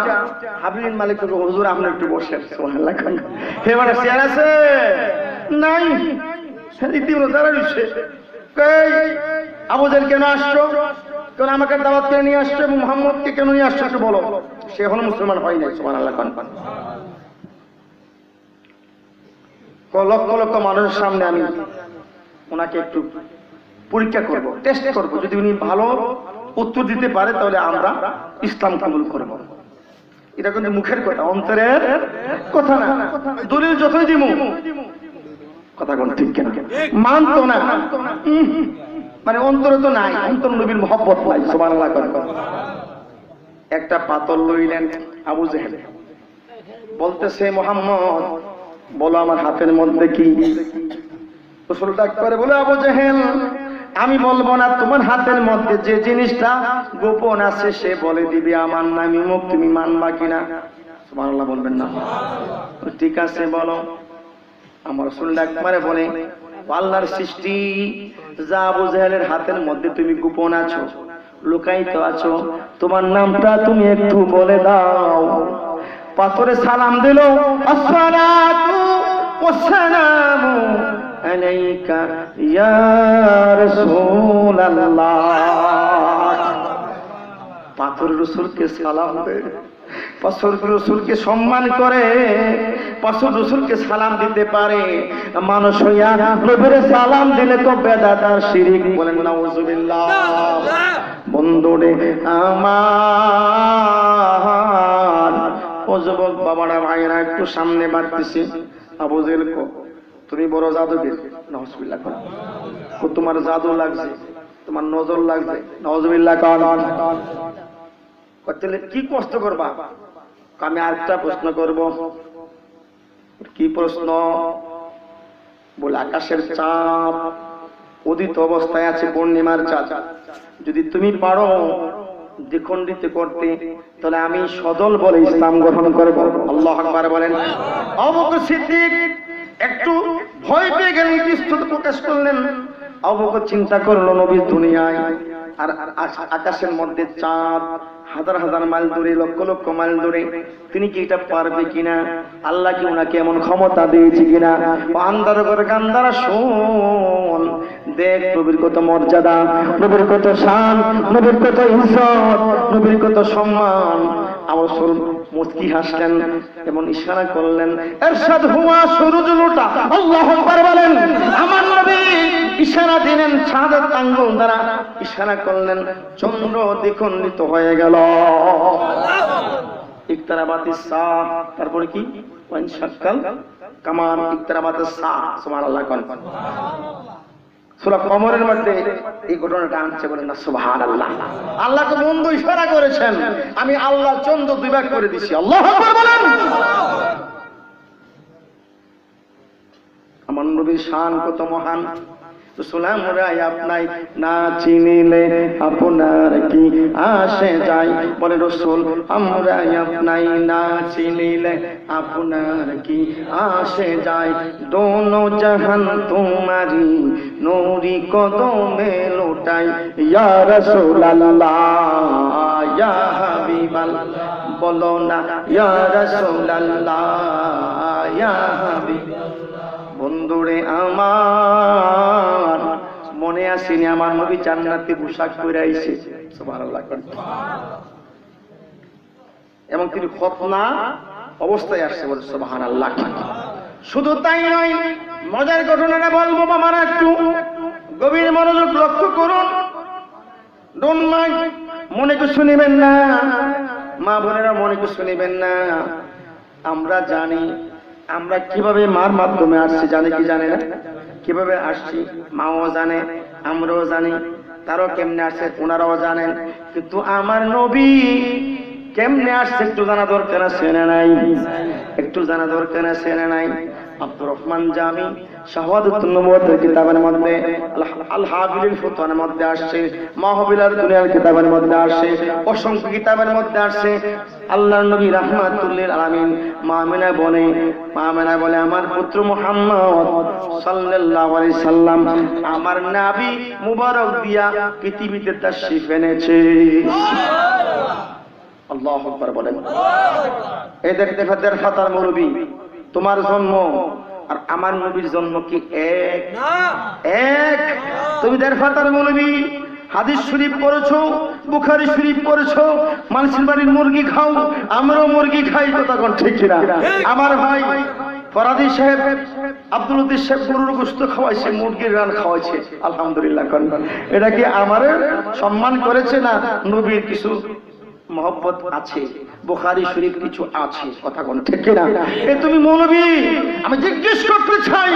হাবিব বিন মালিক বলল, হুজুর আপনি একটু বসেন। সুবহানাল্লাহ কোন। এবারে চেয়ার আছে নাই, ইতিমধ্যে দাঁড়ায় রয়েছে। আবু জাহেল কেন আসছো? কারণ আমাকে দাওয়াত করে নিয়ে আসছো, এবং মুহাম্মদকে কেন নিয়ে আসছো একটু বলো। সে এখনো মুসলমান হয় নাই। সুবহানাল্লাহ কোন। লক্ষ লক্ষ মানুষের সামনে আমি ওনাকে একটু পরীক্ষা করব, টেস্ট করব। যদি উনি ভালো উত্তর দিতে পারে তাহলে আমরা ইসলাম কবুল করব। এটা কিন্তু মুখের কথা, অন্তরের কথা না। দলিল যতই দিব, কথা কোন ঠিক কেন মানতো না, মানে অন্তরে তো নাই, অন্তর নবীর মহব্বত নাই। সুবহানাল্লাহ। একটা পাথর লইলেন আবু জাহেল, বলতেছে, মুহাম্মদ বলো আমার হাতের মধ্যে কি? রাসূল ডাক করে বলে, আবু জাহেল আমি বলবো না, তোমার হাতের মধ্যে যে জিনিসটা গোপন আছে সে বলে দিবে। আমার নামই মুখ, তুমি মানবা কিনা? সুবহানাল্লাহ বলবেন না? ঠিক আছে বলো। আমার রাসূল ডাক মারে বলে, আল্লাহর সৃষ্টি যা আবু জাহেলের হাতের মধ্যে তুমি গোপন আছো, লুকায়িত আছো, তোমার নামটা তুমি একটু বলে দাও। পাথরে সালাম দিল, আসসালাতু ওয়াসসালামু আলাইকা ইয়া রাসূলুল্লাহ। পাথর রাসূলকে সালাম দেয়, পাথর রাসূলকে সম্মান করে, পাথর রাসূলকে সালাম দিতে পারে। মানুষ হইয়া নবীর সালাম দিলে তো বেদাত আর শিরক। বলেন নাউযুবিল্লাহ। বন্ধুরে আমার, ও যুবক বাবারা, ভাইরা, একটু সামনে বাড়তেছি। আবু জাহেল কো তুমি বড় জাদুবির, নাউযুবিল্লাহ কর। তোমার জাদু লাগছে, তোমার নজর লাগছে, নাউযুবিল্লাহ কর। কি কষ্ট করবা? আমি আরেকটা প্রশ্ন করব। কি প্রশ্ন? বলে, আকাশের চাঁদ উদিত অবস্থায় আছে, পূর্ণিমার চাঁদ, যদি তুমি পারো দ্বিখণ্ডিত করতে, তাহলে আমি সদল বলে ইসলাম গ্রহণ করব। আল্লাহু আকবার বলেন। আবু বকর সিদ্দিক একটু ভয় পেয়ে গেলেন, ইস্তত প্রকাশ করলেন। আবু বকর চিন্তা করলো, নবী দুনিয়ায় আর আকাশের মধ্যে চাঁদ হাজার হাজার মাইল দূরে, লক্ষ লক্ষ মাইল দূরে, তিনি কি এটা পারবে কিনা? আল্লাহ কি ওনাকে এমন ক্ষমতা দিয়েছে কিনা? আন্দার করে কান্দারা শোন, দেখ নবীর কত মর্যাদা, নবীর কত শান, নবীর কত ইজ্জত, নবীর কত সম্মান। আমার মুস্কি হাসলেন, এমন ইশারা করলেন, ইরশাদ হুয়া সুরুজুল উটা। আল্লাহু আকবার বলেন। আমার নবী ইশারা দিলেন, শাহাদাত আঙ্গুল দ্বারা ইশারা করলেন, চন্দ্র দ্বিখণ্ডিত হয়ে গেল। ইকতারাবাতিস সাআ, তারপরে কি? ওয়ান শাক্কাল কামার, ইকতারাবাতিস সাআ। সুবহানাল্লাহ। সূরা কমরের মধ্যে এই ঘটনাটা আনছে, বলেন না সুবহানাল্লাহ। আল্লাহ তো বন্ধ ইশারা করেছেন, আমি আল্লাহ চন্দ্র দুই ভাগ করে দিছি। আল্লাহু আকবার বলেন। আমার নবীর শান কত মহান। আমরা আপনাই না চিনিলে আপনার কি আসে যায়? বলে রাসূল, আমরা আপনাই না চিনিলে আপনার কি আসে যায়? দোনো জাহান তোমারি নূরি কদমে লোটাই, ইয়া রাসূলুল্লাহ ইয়া হাবিবাল্লাহ। বলো না ইয়া রাসূলুল্লাহ ইয়া হাবিবাল্লাহ। বন্ধুরে আমার, মনে আসেনি আমার নবী জান্নাতে পোশাক পরে আইছে। সুবহানাল্লাহ। এবং তিনি খতনা অবস্থায় আসছে, বলে সুবহানাল্লাহ। শুধু তাই নয়, মজার ঘটনাটা বলবো বাবারা, একটু গভীর মনোযোগ লক্ষ্য করুন। ডোন্ট মাইন্ড, মনে কিছু নেবেন না, মা বোনেরা মনে কিছু নেবেন না। আমরা জানি আমরা কিভাবে মার মাধ্যমে আসছি, জানে কি জানে না? কিভাবে আসছি মাও জানে, আমরাও জানি, তারাও কেমনে আসছে ওনারাও জানেন। কিন্তু আমার নবী কেমনে আসছে একটু জানা দরকার আছে না নাই? একটু জানা দরকার আছে না নাই? আব্দুর রহমান জামি শাহাদাতুন নবুওয়াতের কিতাবের মধ্যে, আল হাবিলিল ফুতুয়ানের মধ্যে আসছে, মাহবিলাত দুনিয়ার কিতাবের মধ্যে আসছে, অসংখ্য কিতাবের মধ্যে আসছে। আল্লাহর নবী রাহমাতুল লিল আলামিন মা আমিনা বলে আমার পুত্র মুহাম্মদ সাল্লাল্লাহু আলাইহি সাল্লাম আমার নবী মুবারক দিয়া পৃথিবীতে তাশরীফ এনেছে। আল্লাহু আকবার বলেন। এই দেখতে ফাতার মুরবি, তোমার জন্ম আর আমার নবীর জন্ম কি এক? এক। তুমি দেড়ফাতার মৌলবী, হাদিস শরীফ পড়েছো, বুখারী শরীফ পড়েছো, মানুষের বাড়ির মুরগি খাও, আমরাও মুরগি খাই, কথা কোন ঠিক কিনা? আমার ভাই ফরাদি সাহেব আব্দুল লতিফ সাহেব গরুর গোশত খাওয়াইছে, মুরগির রান খাওয়াইছে, আলহামদুলিল্লাহ। এটা কি আমারে সম্মান করেছে না নবীর কিছু মহব্বত আছে, বুখারী শরীফ কিছু আছে, কথা কোন ঠিক কিনা? এ তুমি মৌলবী, আমি জিজ্ঞেস করতে চাই,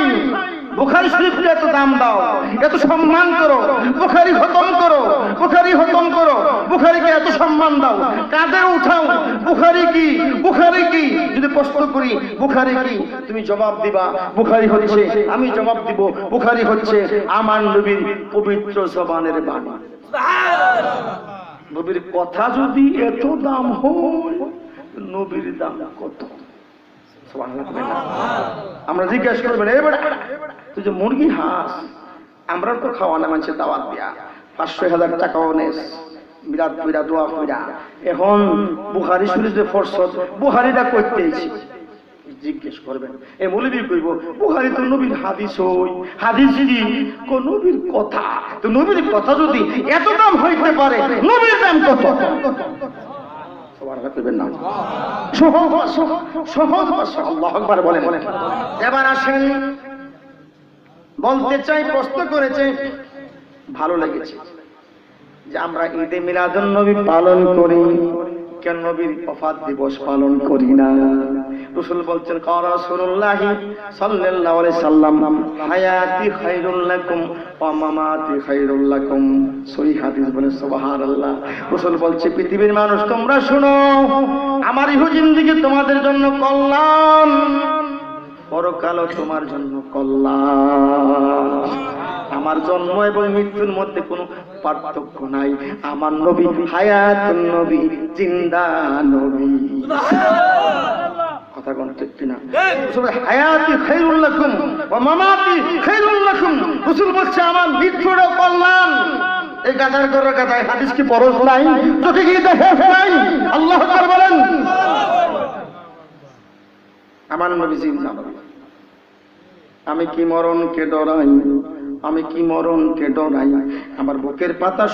বুখারী শরীফকে এত দাম দাও, এত সম্মান করো, বুখারী খতম করো, বুখারীকে এত সম্মান দাও, কাঁধে উঠাও, বুখারী কি যদি প্রশ্ন করি বুখারী কি, তুমি জবাব দিবা বুখারী হচ্ছে, আমি জবাব দিব বুখারী হচ্ছে আমার নবীর পবিত্র জবানের বাণী। সুবহানাল্লাহ। নবীর কথা যদি এত দাম হয়, নবীর দাম কত? আমরা জিজ্ঞাসা করবেন, এবার তুই যে মুরগি হাঁস, আমরা তো খাওয়া না মানুষের দাওয়াত দিয়া 500,000 টাকাও নেস, বিরাট বিরাট দোয়া কইরা, এখন বুখারী শরীফে ফরসত বুখারীটা করতেইছি, জিজ্ঞেস করবেন। এ মৌলবী কইব বুখারী তো নবীর হাদিস, হই হাদিস কি কোন নবীর কথা, তো নবীর কথা যদি এত দাম হইতে পারে, নবীর দাম কত? সুবহানাল্লাহ কইবেন না? সহজ ভাষা আল্লাহু আকবার বলেন। এবার আসেন, বলতে চাই, প্রশ্ন করেছে, ভালো লেগেছে যে আমরা ঈদে মিলাদুন নবী পালন করি, কেন নবীর ওফাত দিবস পালন করি না? রাসূল বলছেন রাসূলুল্লাহ সাল্লাল্লাহু আলাইহি সাল্লাম হায়াতি খায়রুল লাকুম ওয়া মামাতি খায়রুল লাকুম, সহিহ হাদিস বলে সুবহানাল্লাহ। রাসূল বলছে পৃথিবীর মানুষ তোমরা শুনো, আমার ইহ জিন্দেগি তোমাদের জন্য কল্যাণ, পরকালও তোমার জন্য কল্যাণ। আমার জন্ম এবং মৃত্যুর মধ্যে কোনো পার্থক্য নাই। আমার নবী হায়াতুন নবী, জিন্দা নবী, কথা কোন ঠিক কিনা? হায়াতি খায়রুল লাকুম ওয়া মামাতি খায়রুল লাকুম, রাসূল বলছে আমার মৃত্যুরও কল্যাণ। এই গাদার গরর গাদায় হাদিস কি পরশ নাই? চোখে কি দেখে নাই? আল্লাহু আকবার বলেন। আমার নবী জিন্দা নবী। আমি কি মরণকে ডরাই, আমার বুকের পাতা